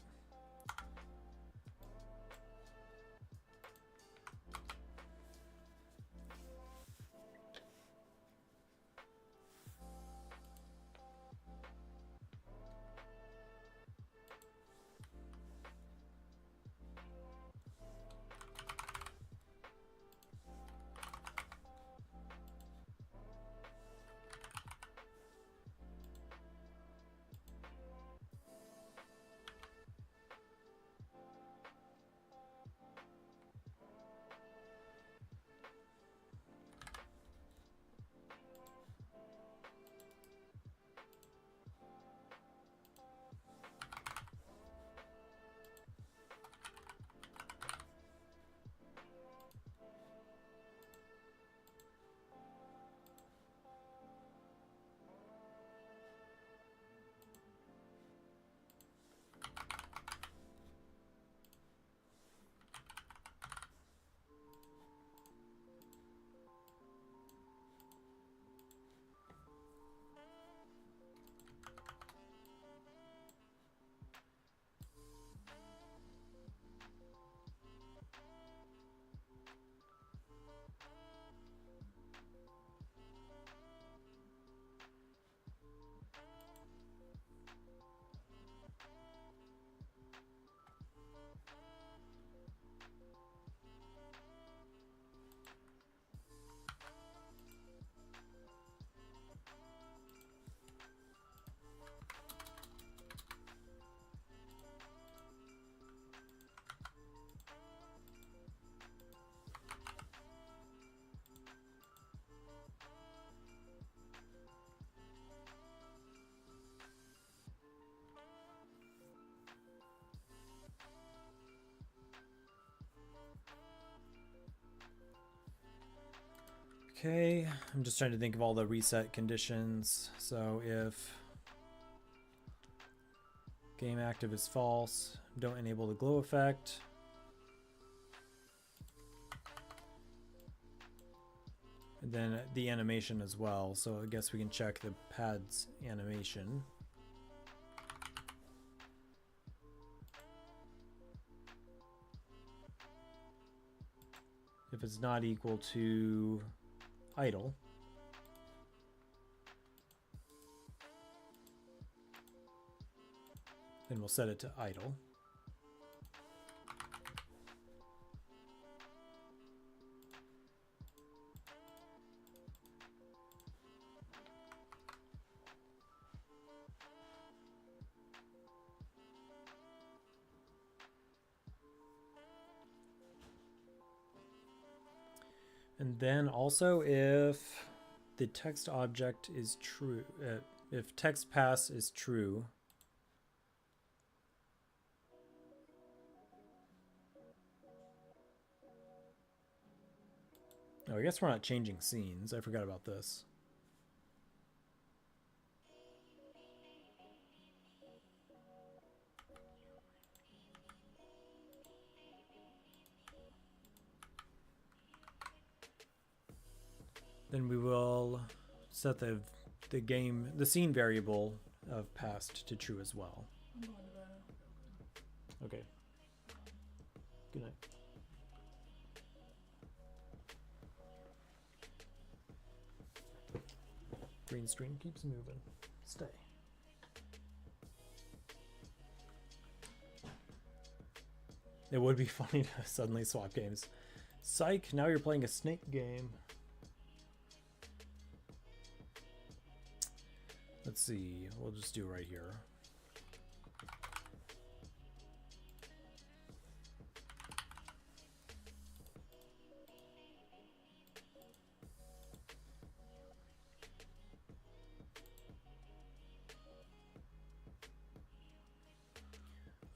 Okay, I'm just trying to think of all the reset conditions. So if game active is false, don't enable the glow effect. And then the animation as well. So I guess we can check the pad's animation. If it's not equal to idle, then we'll set it to idle. And then also if the text object is true, if text pass is true, oh, I guess we're not changing scenes. I forgot about this. Then we will set the scene variable of past to true as well. Okay. Good night. Green screen keeps moving. Stay. It would be funny to suddenly swap games. Psych, now you're playing a snake game. Let's see, we'll just do right here.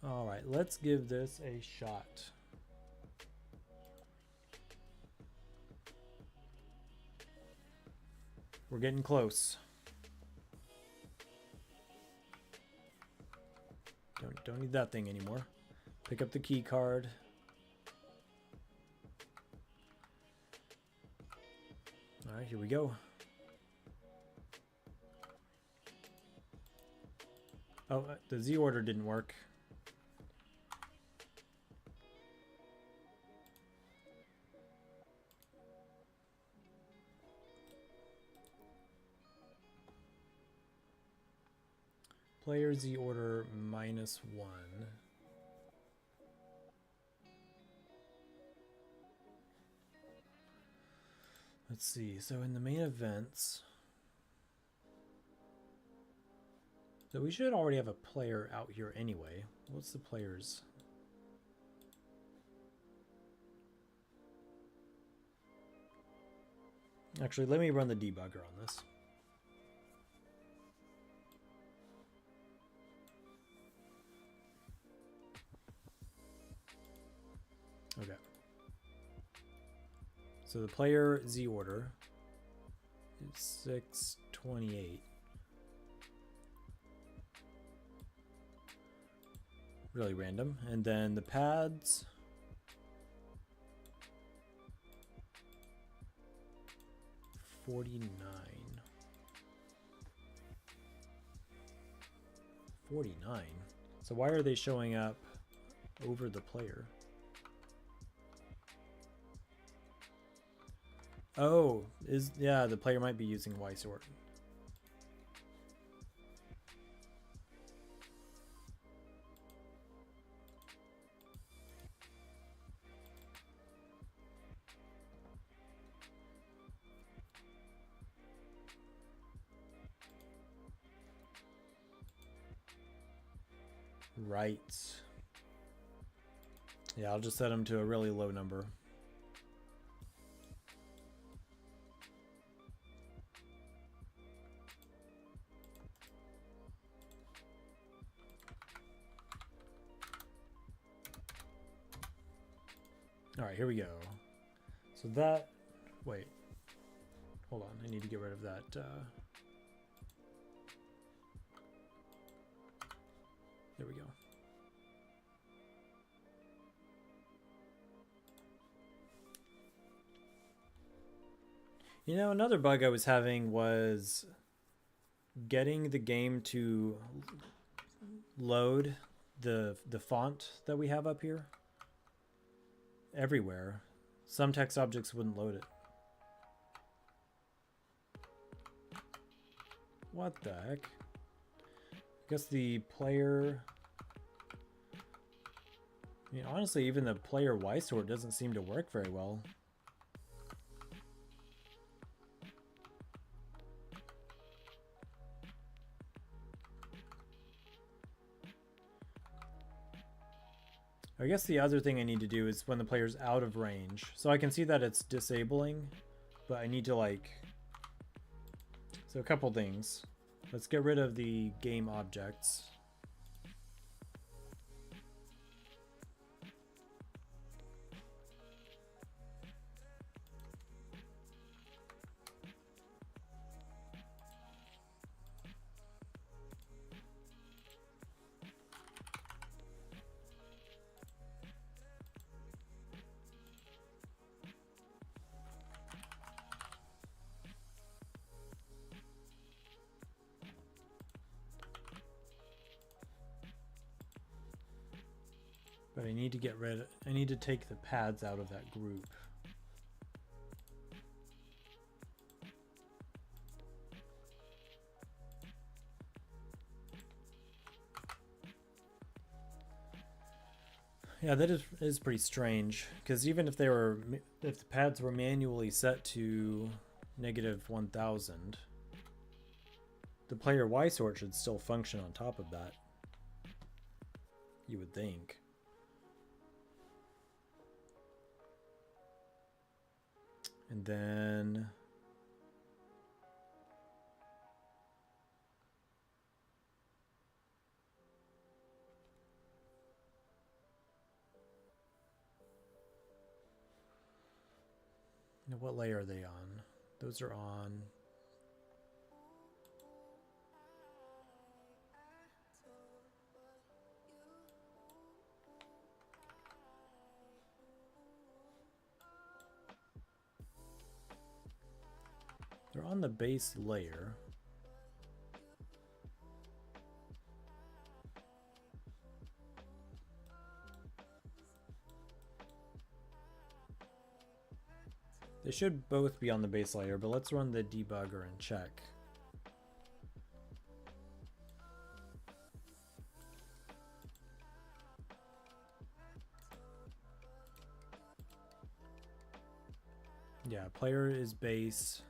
All right, let's give this a shot. We're getting close. Don't need that thing anymore. Pick up the key card. All right, here we go. Oh, the Z order didn't work. Player Z order -1. Let's see. So in the main events, so we should already have a player out here anyway. What's the players? Actually, let me run the debugger on this. Okay. So the player Z order is 628. Really random. And then the pads. $49. So why are they showing up over the player? Oh, yeah, the player might be using Y sort. Right. Yeah, I'll just set them to a really low number. All right, here we go. So that, wait. hold on, I need to get rid of that. There we go. You know, another bug I was having was getting the game to load the font that we have up here everywhere. Some text objects wouldn't load it. What the heck? I guess the player... I mean, honestly, even the player Y-sort doesn't seem to work very well. I guess the other thing I need to do is when the player's out of range. So I can see that it's disabling, but I need to like... So a couple things. Let's get rid of the game objects. But I need to get rid of, I need to take the pads out of that group. Yeah, that is pretty strange, because even if the pads were manually set to -1000, the player Y sort should still function on top of that. You would think. And then now what layer are they on? Those are on. They're on the base layer. They should both be on the base layer, but let's run the debugger and check. Yeah, player is base.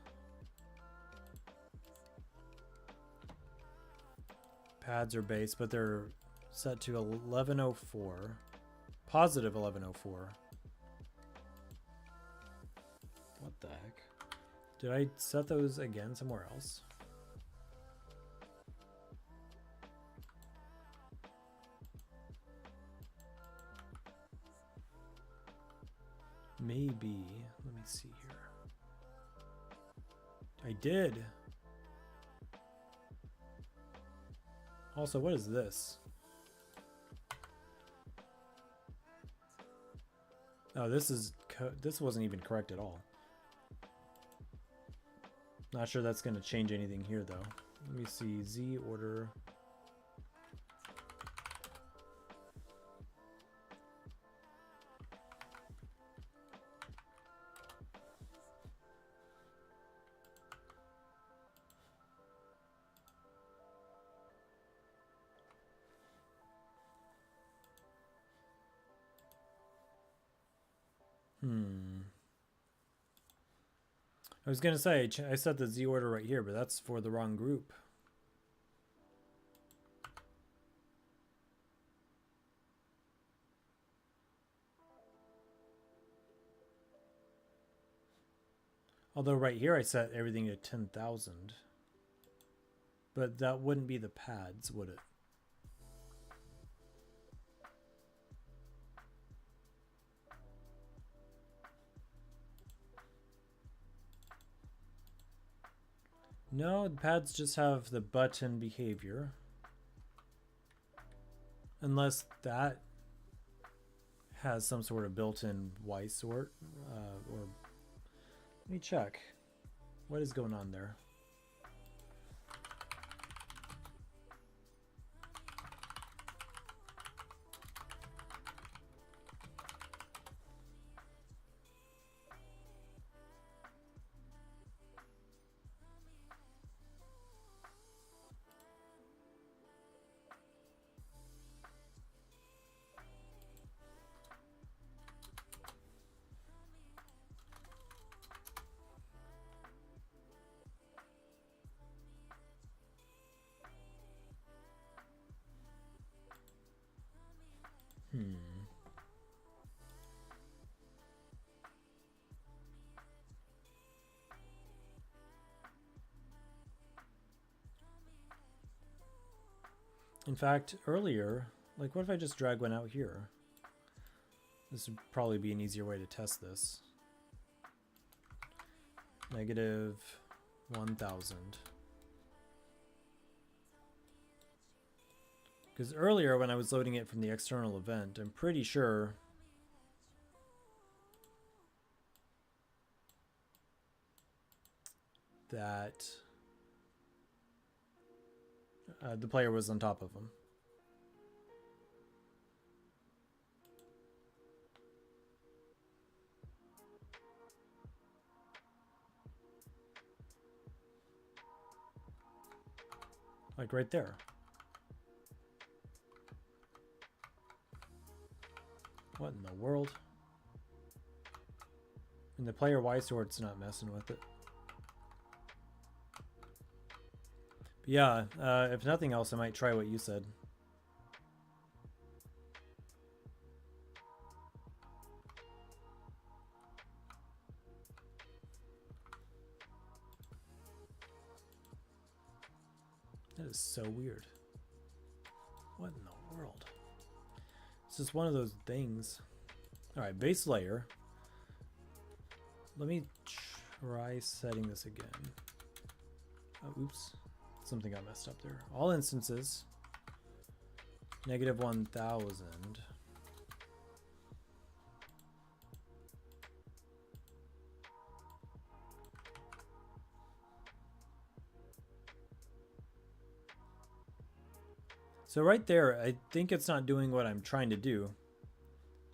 Pads are base, but they're set to 1104. Positive 1104. What the heck? Did I set those again somewhere else? Maybe. Let me see here. I did. Also, what is this? Oh, this wasn't even correct at all. Not sure that's going to change anything here, though. Let me see. Z order. I was going to say, I set the Z order right here, but that's for the wrong group. Although right here I set everything to 10,000. But that wouldn't be the pads, would it? No, the pads just have the button behavior. Unless that has some sort of built-in Y sort. Or let me check. What is going on there? In fact, earlier, like what if I just drag one out here? This would probably be an easier way to test this. Negative 1000. Because earlier when I was loading it from the external event, I'm pretty sure that the player was on top of him. Like right there. What in the world? And the player Y sword's not messing with it. But yeah, if nothing else, I might try what you said. That is so weird. What in the world? It's just one of those things. Alright, base layer. Let me try setting this again. Oh, oops. Something got messed up there. All instances. Negative 1000. So right there, I think it's not doing what I'm trying to do.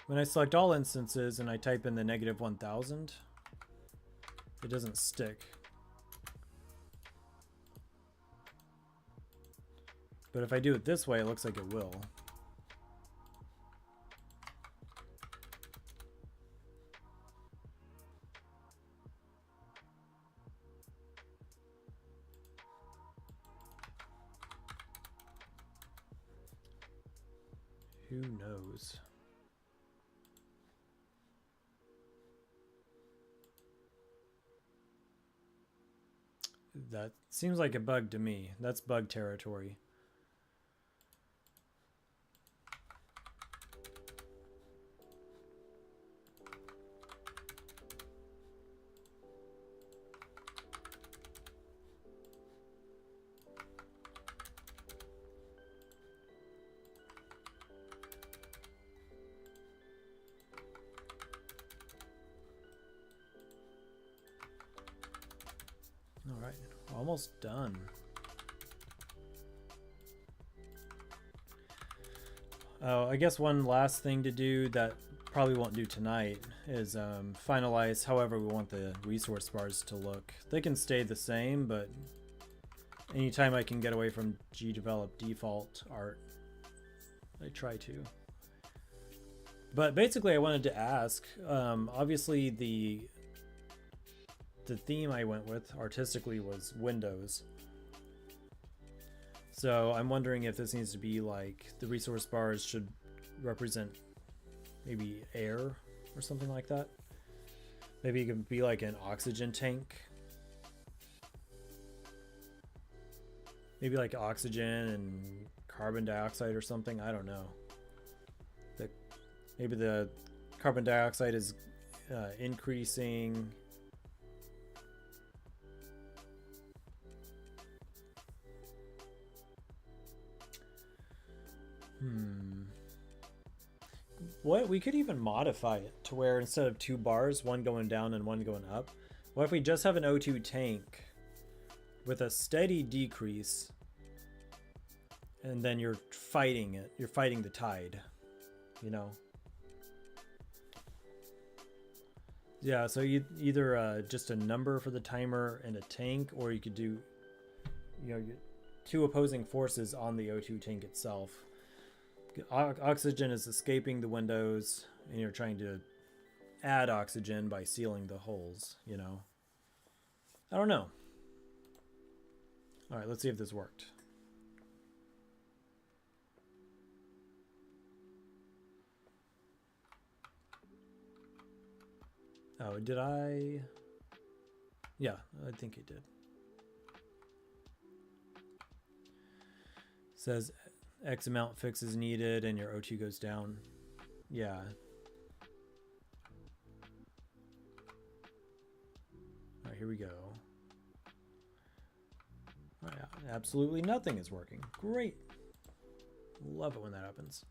When I select all instances and I type in the negative 1000, it doesn't stick. But if I do it this way, it looks like it will. Who knows? That seems like a bug to me. That's bug territory. Alright, almost done. Oh, I guess one last thing to do that probably won't do tonight is finalize however we want the resource bars to look. They can stay the same, but anytime I can get away from gdevelop default art, I try to. But basically I wanted to ask, obviously the theme I went with artistically was Windows. So I'm wondering if this needs to be like the resource bars should represent maybe air or something like that. Maybe it could be like an oxygen tank. Maybe like oxygen and carbon dioxide or something. I don't know. Maybe the carbon dioxide is increasing. What we could even modify it to where instead of 2 bars, one going down and one going up, what if we just have an O2 tank with a steady decrease, and then you're fighting it, you're fighting the tide, you know? Yeah, so you either just a number for the timer and a tank, or you could do, you know, 2 opposing forces on the O2 tank itself. Oxygen is escaping the windows, and you're trying to add oxygen by sealing the holes, you know? I don't know. All right, let's see if this worked. Oh, did I? Yeah, I think it did. Says X amount fixes needed and your O2 goes down. Yeah. All right, here we go. All right, absolutely nothing is working. Great. Love it when that happens.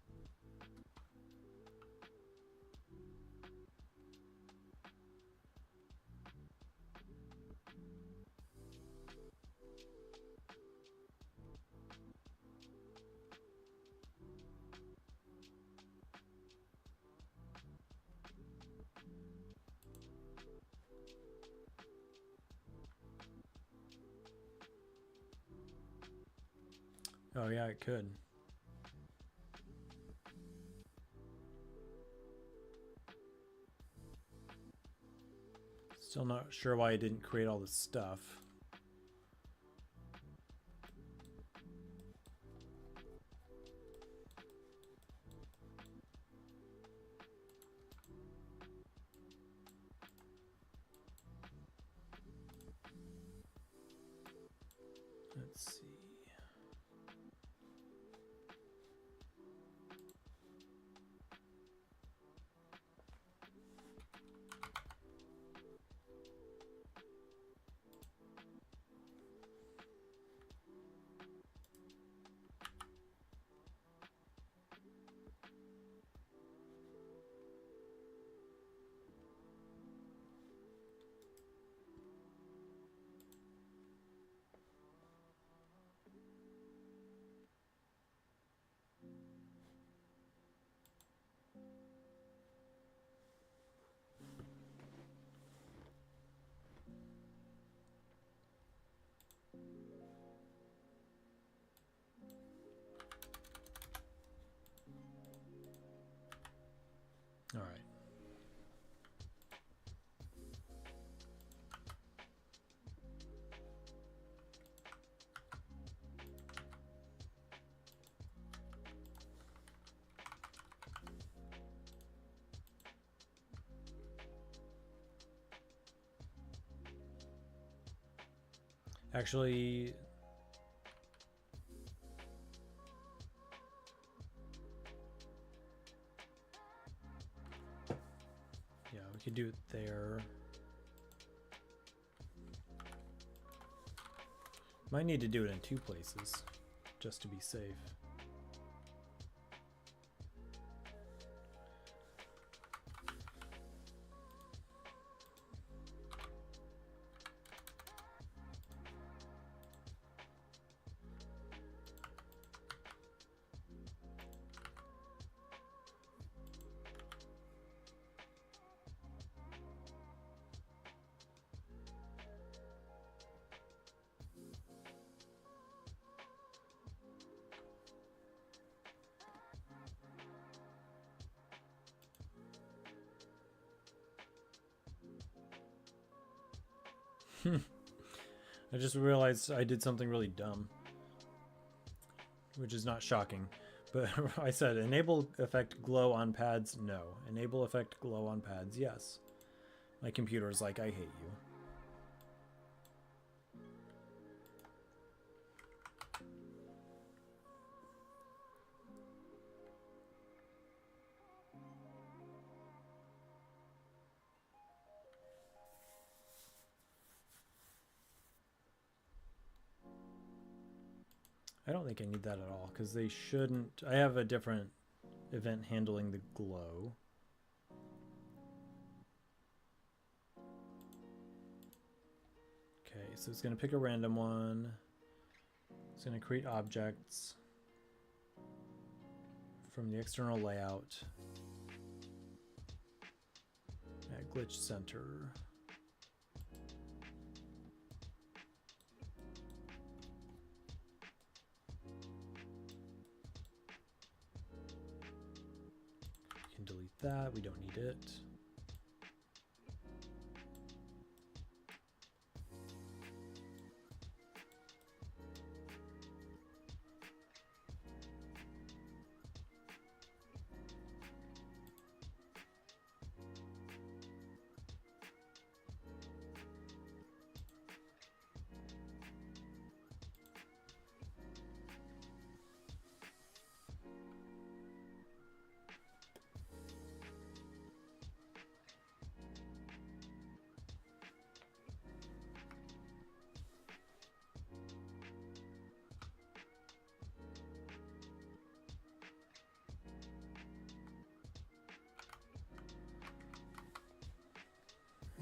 Oh yeah, it could. Still not sure why I didn't create all this stuff. Let's see. All right. Actually, yeah, we could do it there. Might need to do it in 2 places, just to be safe. I just realized I did something really dumb, which is not shocking, but I said enable effect glow on pads, no. Enable effect glow on pads, yes. My computer is like, I hate you. I don't think I need that at all, because they shouldn't... I have a different event handling the glow. Okay, so it's going to pick a random one. It's going to create objects from the external layout at glitch center. We can delete that, we don't need it.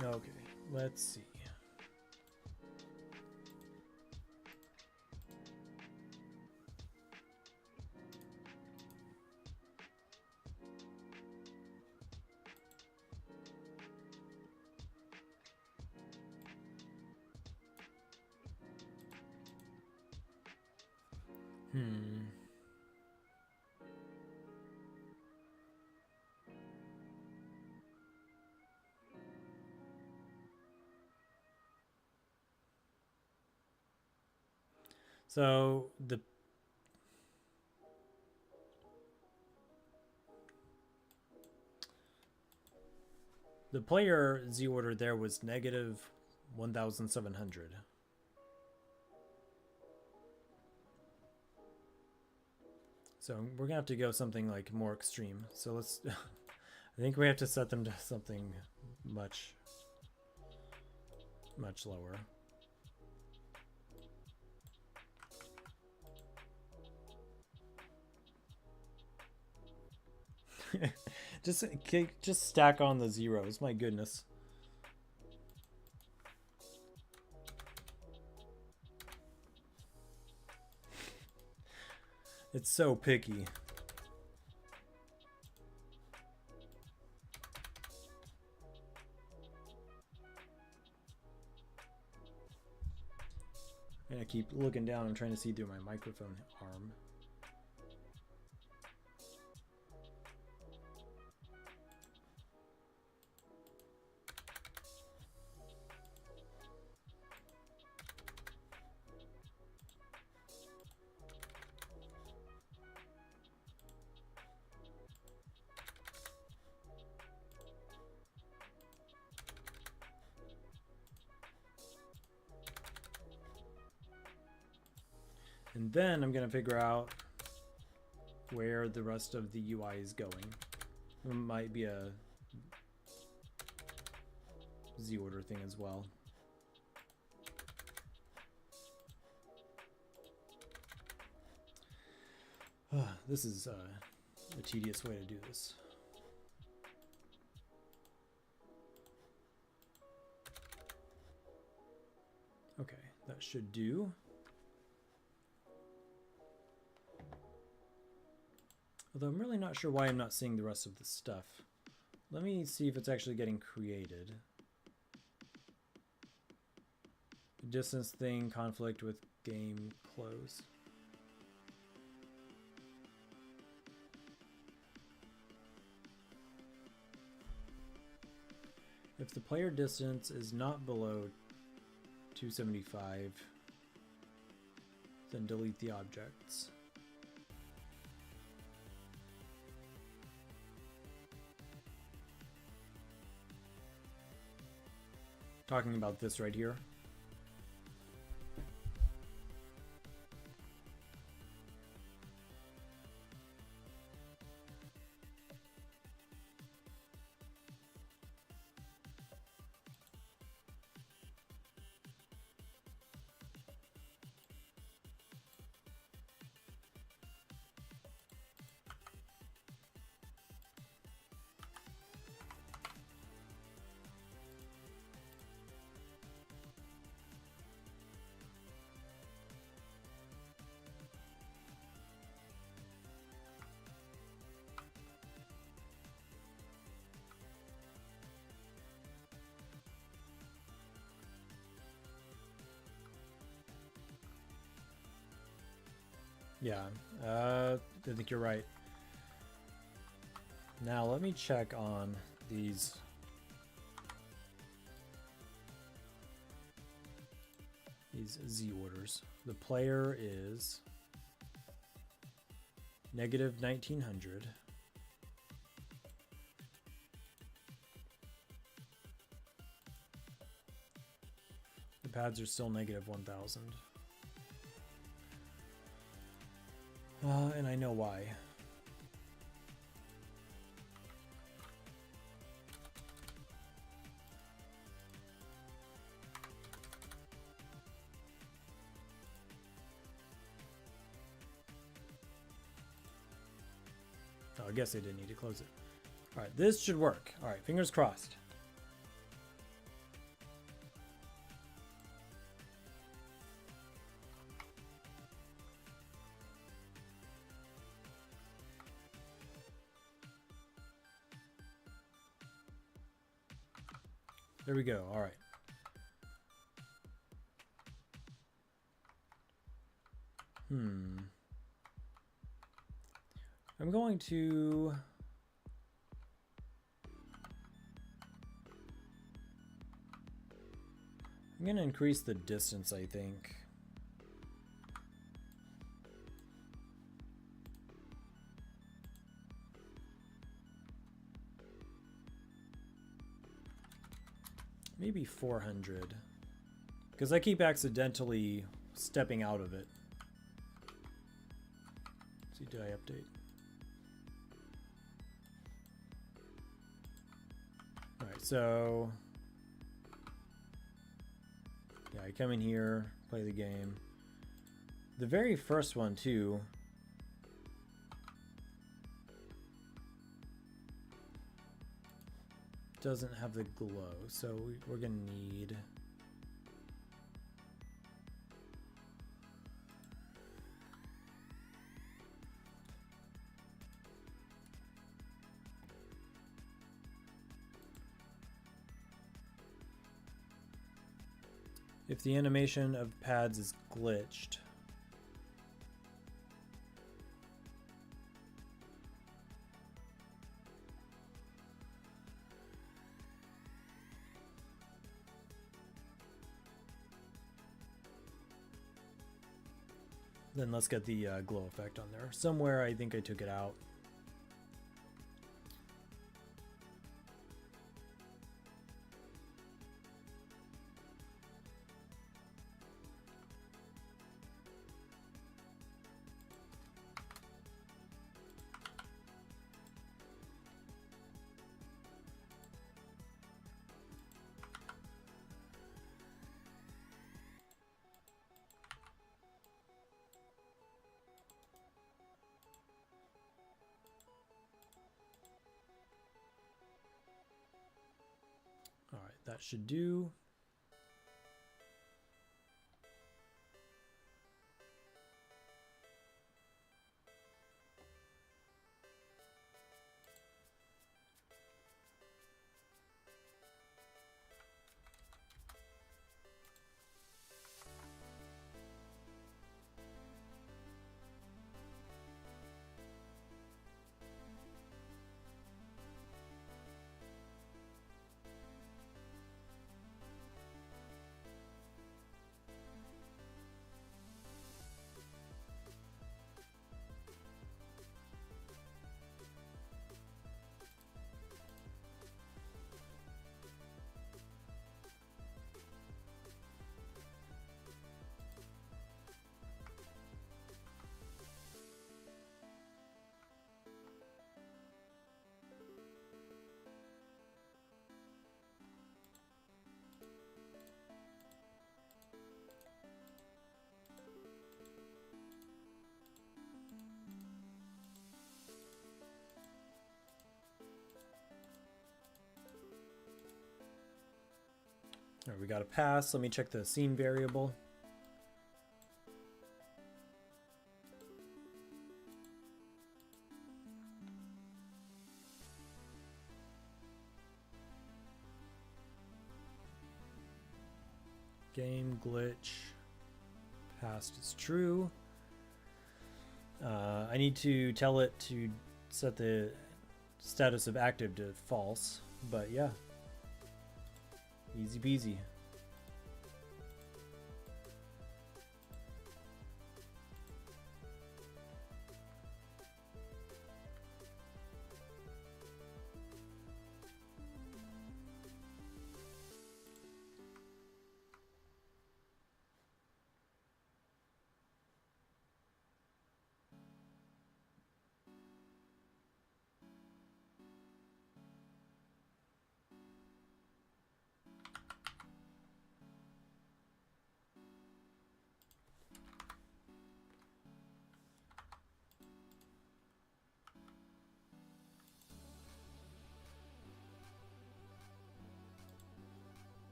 Okay, let's see. So the player Z order there was negative 1,700. So we're gonna have to go something like more extreme. So let's, I think we have to set them to something much lower. just stack on the zeros, my goodness. It's so picky. And I keep looking down and trying to see through my microphone arm. And then I'm going to figure out where the rest of the UI is going. It might be a Z order thing as well. This is a tedious way to do this. Okay, that should do. Although I'm really not sure why I'm not seeing the rest of the stuff. Let me see if it's actually getting created. Distance thing, conflict with game close. If the player distance is not below 275, then delete the objects. Talking about this right here. Yeah, I think you're right. Now let me check on these. These Z orders. The player is negative 1900. The pads are still negative 1000. And I know why. Oh, I guess I didn't need to close it. All right, this should work. All right, fingers crossed. There we go. All right. I'm going to... I'm going to increase the distance, I think. Maybe 400. Because I keep accidentally stepping out of it. Let's see, did I update? Alright, so... yeah, I come in here, play the game. The very first one, too... doesn't have the glow, so we're gonna need... if the animation of pads is glitched, then let's get the glow effect on there. Somewhere I think I took it out. All right, that should do. All right, we got a pass. Let me check the scene variable. Game glitch. Past is true. I need to tell it to set the status of active to false, but yeah, easy peasy.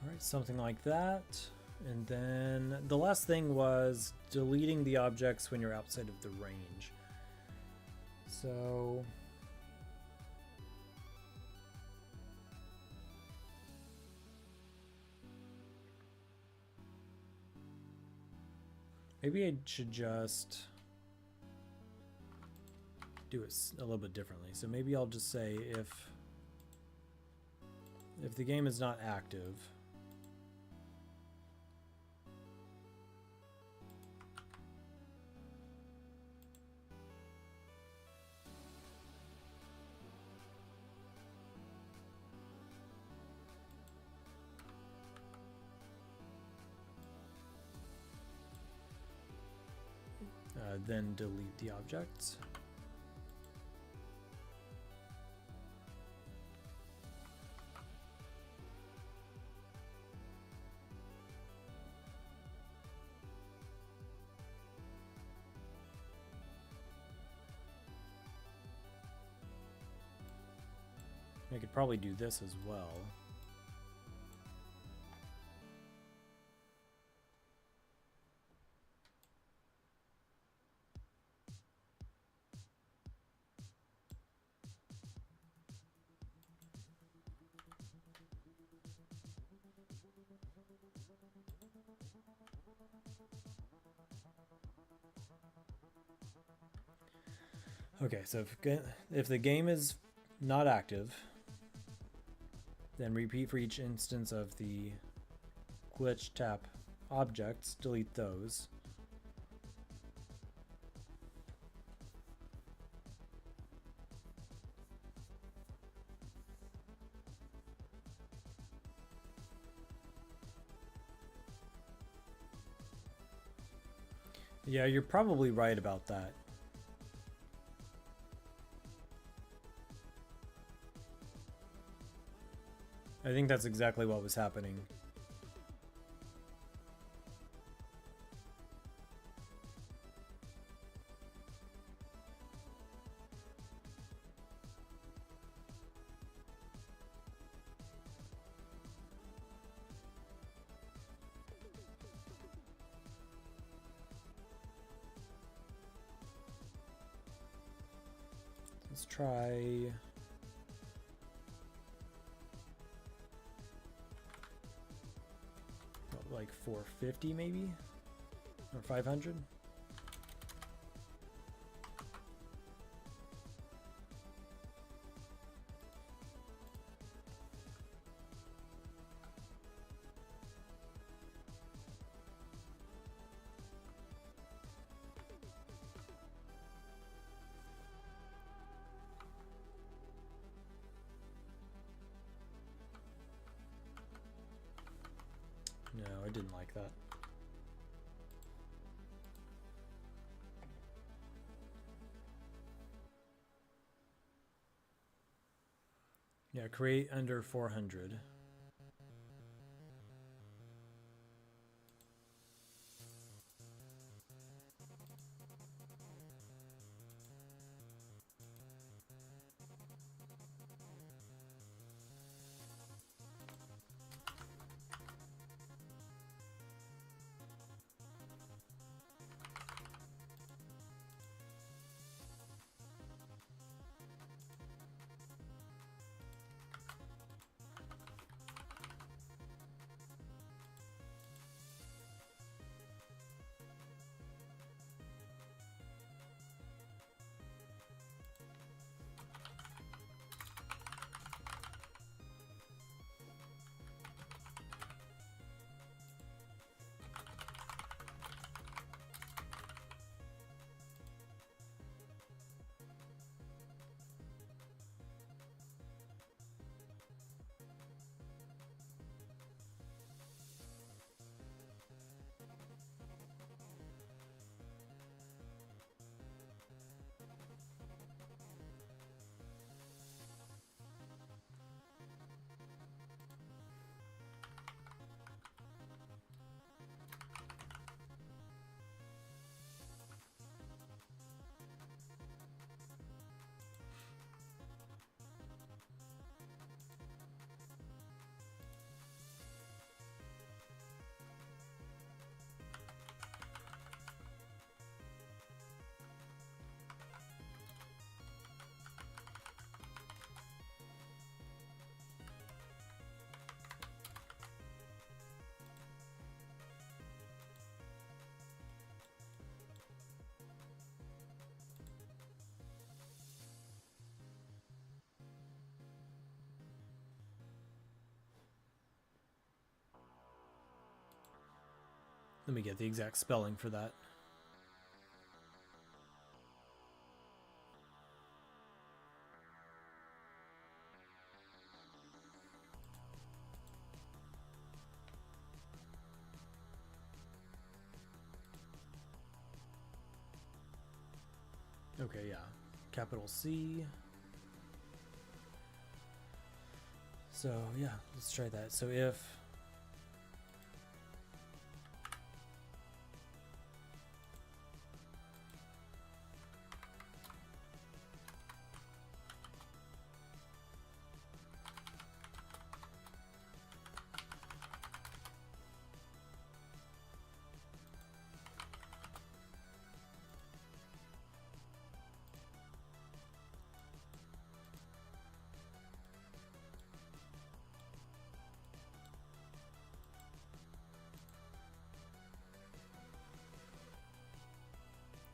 Alright, something like that. And then the last thing was deleting the objects when you're outside of the range. So maybe I should just do it a little bit differently. So maybe I'll just say if the game is not active, then delete the objects. I could probably do this as well. Okay, so if the game is not active, then repeat for each instance of the glitch tap objects, delete those. Yeah, you're probably right about that. I think that's exactly what was happening. Let's try... like 450 maybe? Or 500? No, I didn't like that. Yeah, create under 400. Let me get the exact spelling for that. Okay, yeah. Capital C. So, yeah, let's try that. So if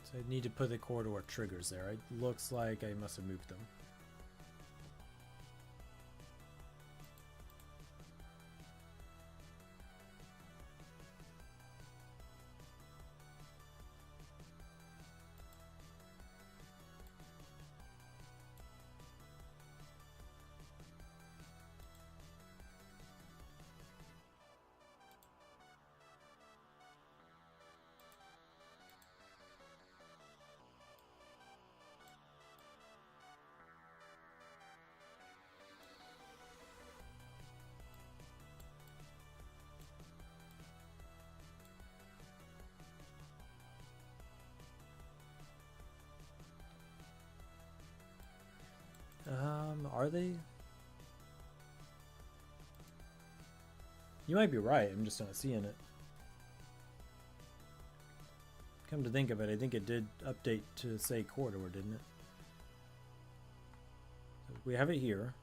so I need to put the corridor triggers there. It looks like I must have moved them. Are they? You might be right, I'm just not seeing it. Come to think of it, I think it did update to say corridor, didn't it? So we have it here.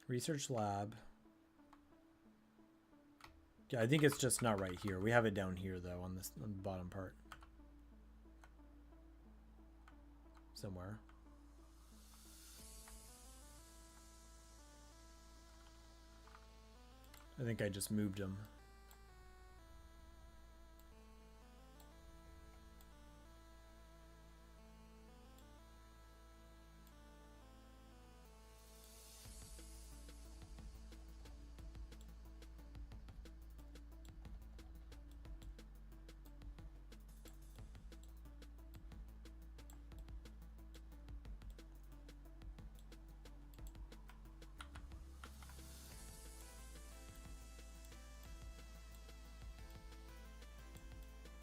Research lab. Yeah, I think it's just not right here. We have it down here though on this on the bottom part. Somewhere. I think I just moved them.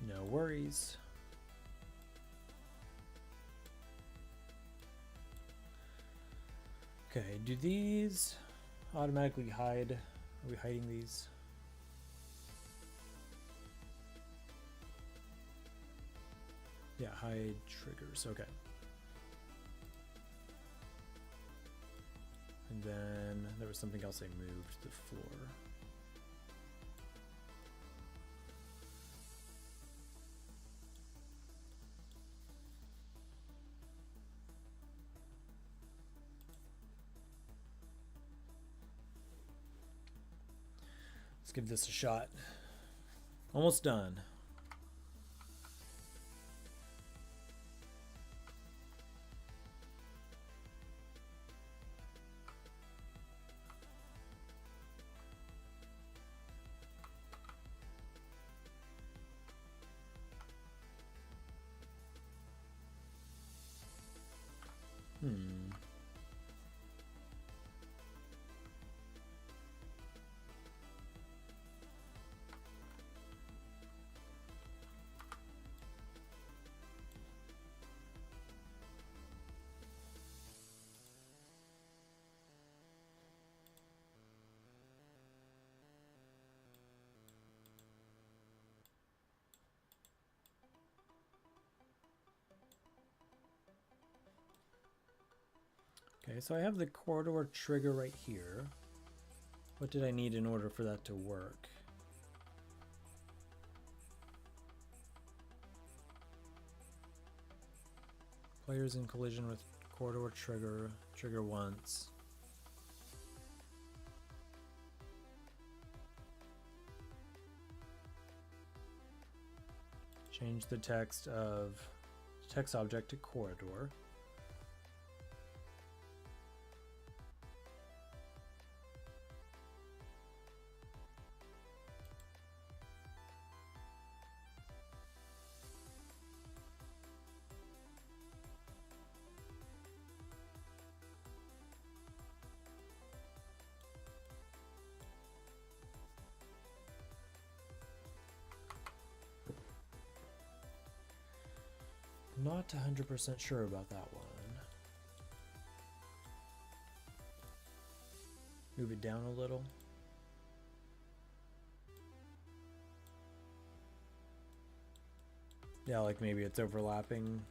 No worries. Okay, do these automatically hide? Are we hiding these? Yeah, hide triggers, okay. And then there was something else I moved, the floor. Let's give this a shot. Almost done. Okay, so I have the corridor trigger right here. What did I need in order for that to work? Players in collision with corridor trigger, trigger once. Change the text of text object to corridor. Not 100% sure about that one. Move it down a little. Yeah, like maybe it's overlapping.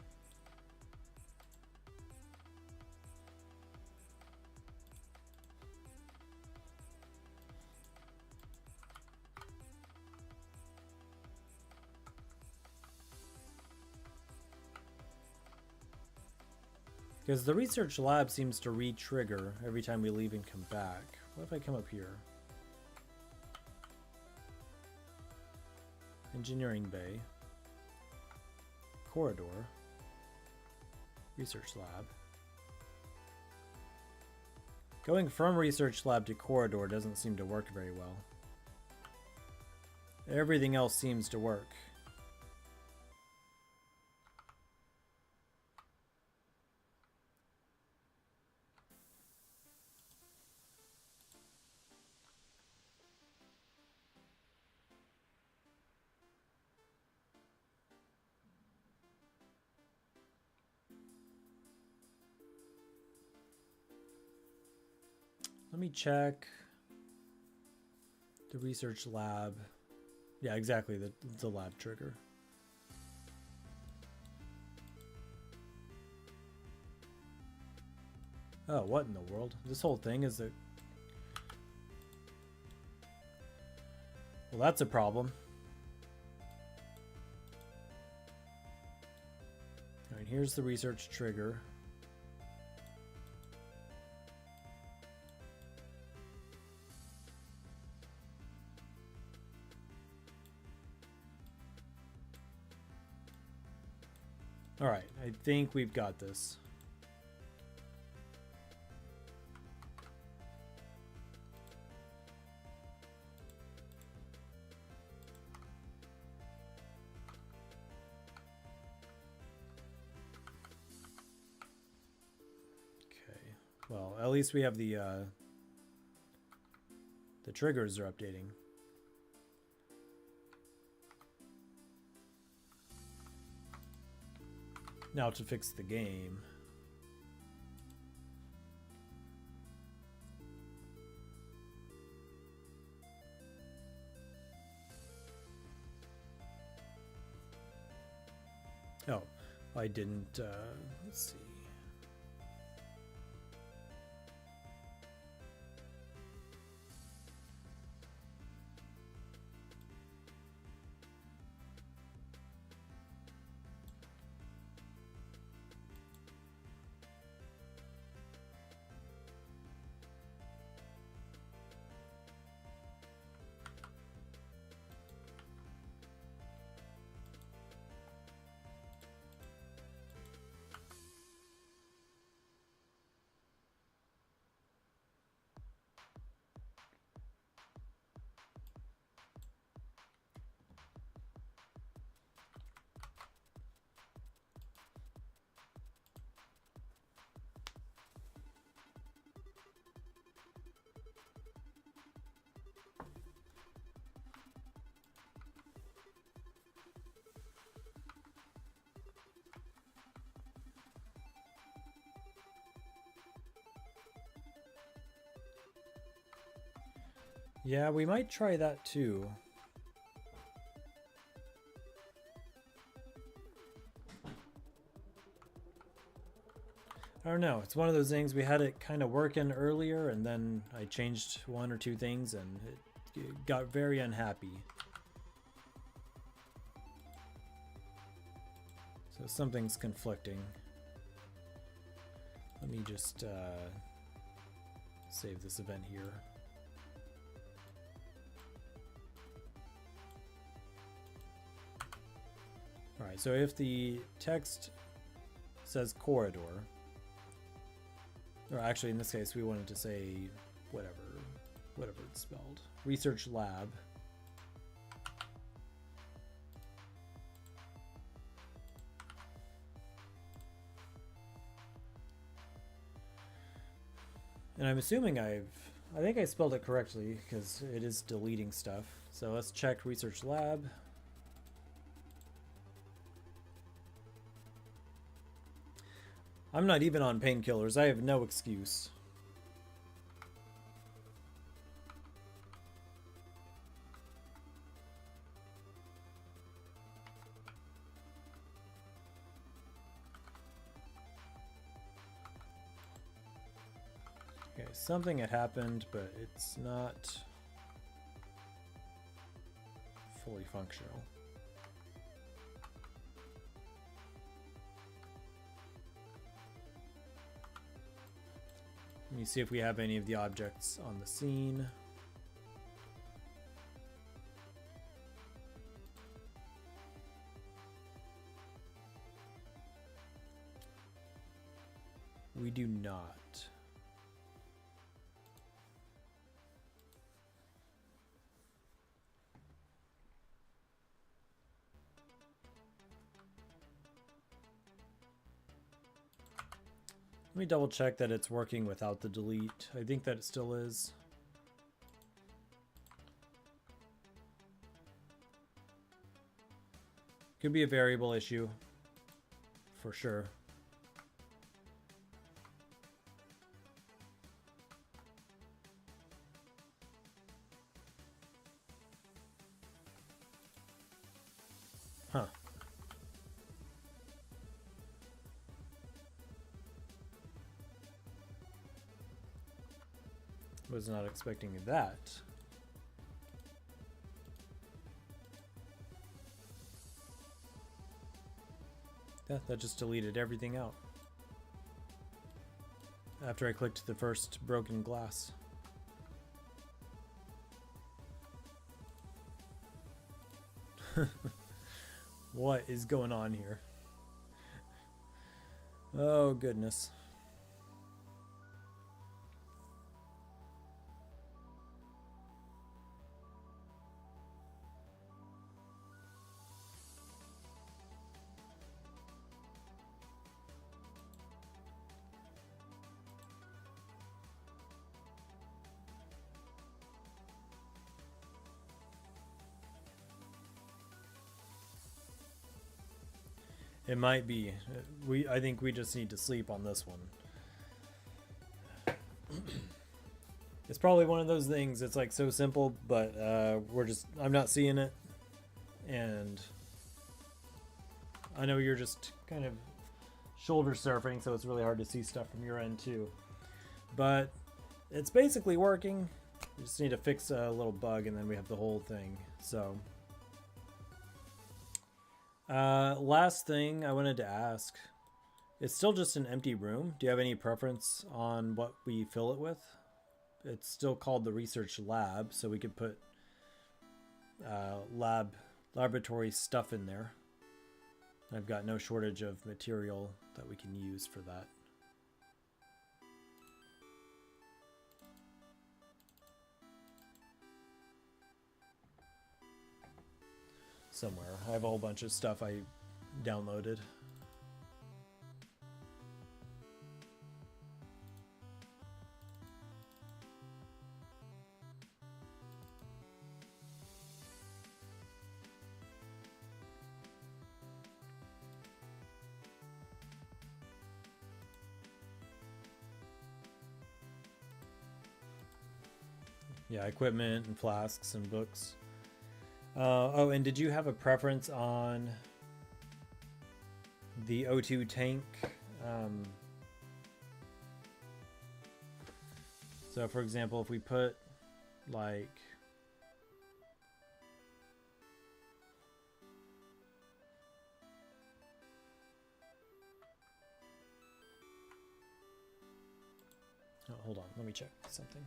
Because the research lab seems to re-trigger every time we leave and come back. What if I come up here? Engineering bay. Corridor. Research lab. Going from research lab to corridor doesn't seem to work very well. Everything else seems to work. Let me check the research lab. Yeah, exactly, the lab trigger. Oh, what in the world? This whole thing is a... Well, that's a problem. Alright, here's the research trigger. Alright, I think we've got this. Okay, well, at least we have the triggers are updating. Now to fix the game. Oh, I didn't, let's see. Yeah, we might try that too. I don't know. It's one of those things, we had it kind of working earlier and then I changed one or two things and it got very unhappy. So something's conflicting. Let me just save this event here. Alright, so if the text says corridor, or actually in this case we wanted to say whatever it's spelled. Research lab. And I'm assuming I think I spelled it correctly because it is deleting stuff. So let's check research lab. I'm not even on painkillers. I have no excuse. Okay, something had happened, but it's not fully functional. Let me see if we have any of the objects on the scene. We do not. Let me double check that it's working without the delete. I think that it still is. Could be a variable issue, for sure. Huh. Was not expecting that. Yeah, that just deleted everything out. After I clicked the first broken glass. What is going on here? Oh, goodness. It might be. I think we just need to sleep on this one. It's probably one of those things. It's like so simple, but I'm not seeing it, and I know you're just kind of shoulder surfing, so it's really hard to see stuff from your end too. But it's basically working. We just need to fix a little bug, and then we have the whole thing. So. Last thing I wanted to ask. It's still just an empty room. Do you have any preference on what we fill it with? It's still called the research lab, so we could put laboratory stuff in there. I've got no shortage of material that we can use for that. Somewhere. I have a whole bunch of stuff I downloaded. Yeah, equipment and flasks and books. Oh, and did you have a preference on the O2 tank? So for example, if we put like oh, hold on, let me check something.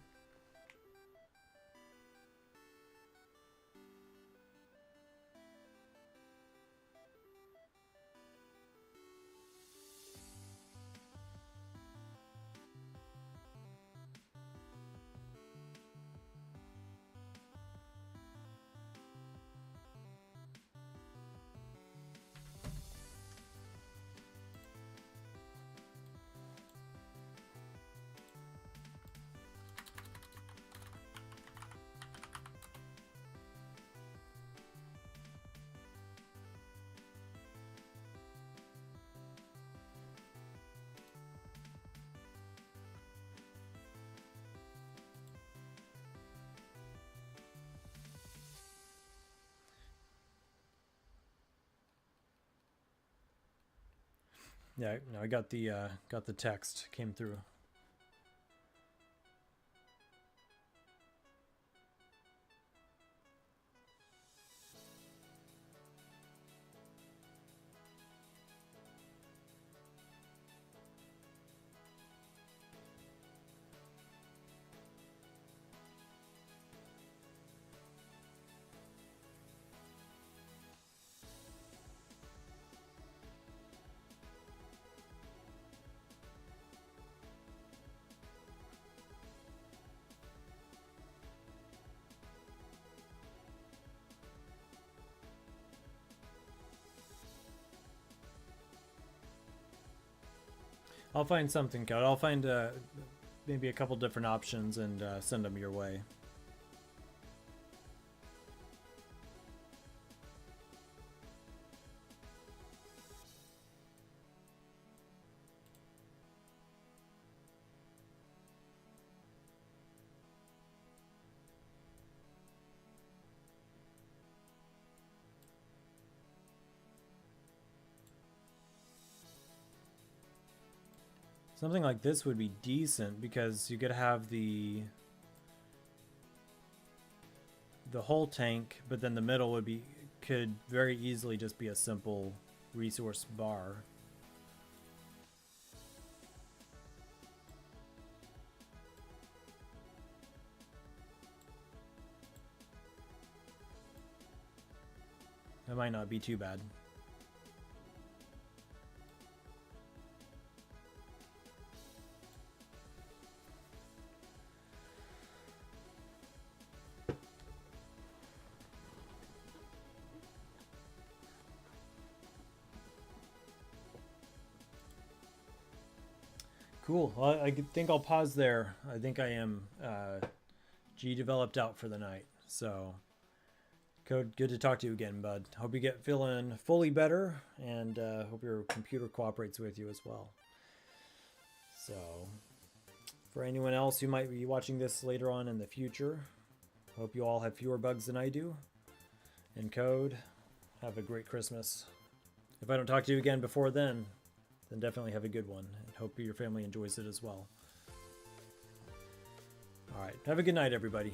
Yeah, no, I got the text came through. I'll find something, Code. I'll find maybe a couple different options and send them your way. Something like this would be decent because you could have the whole tank, but then the middle could very easily just be a simple resource bar. That might not be too bad. Cool. Well, I think I'll pause there. I think I am G developed out for the night. So, Code, good to talk to you again, bud. Hope you get feeling fully better, and hope your computer cooperates with you as well. So, for anyone else who might be watching this later on in the future, hope you all have fewer bugs than I do. And Code, have a great Christmas. If I don't talk to you again before then definitely have a good one. And hope your family enjoys it as well. All right, have a good night, everybody.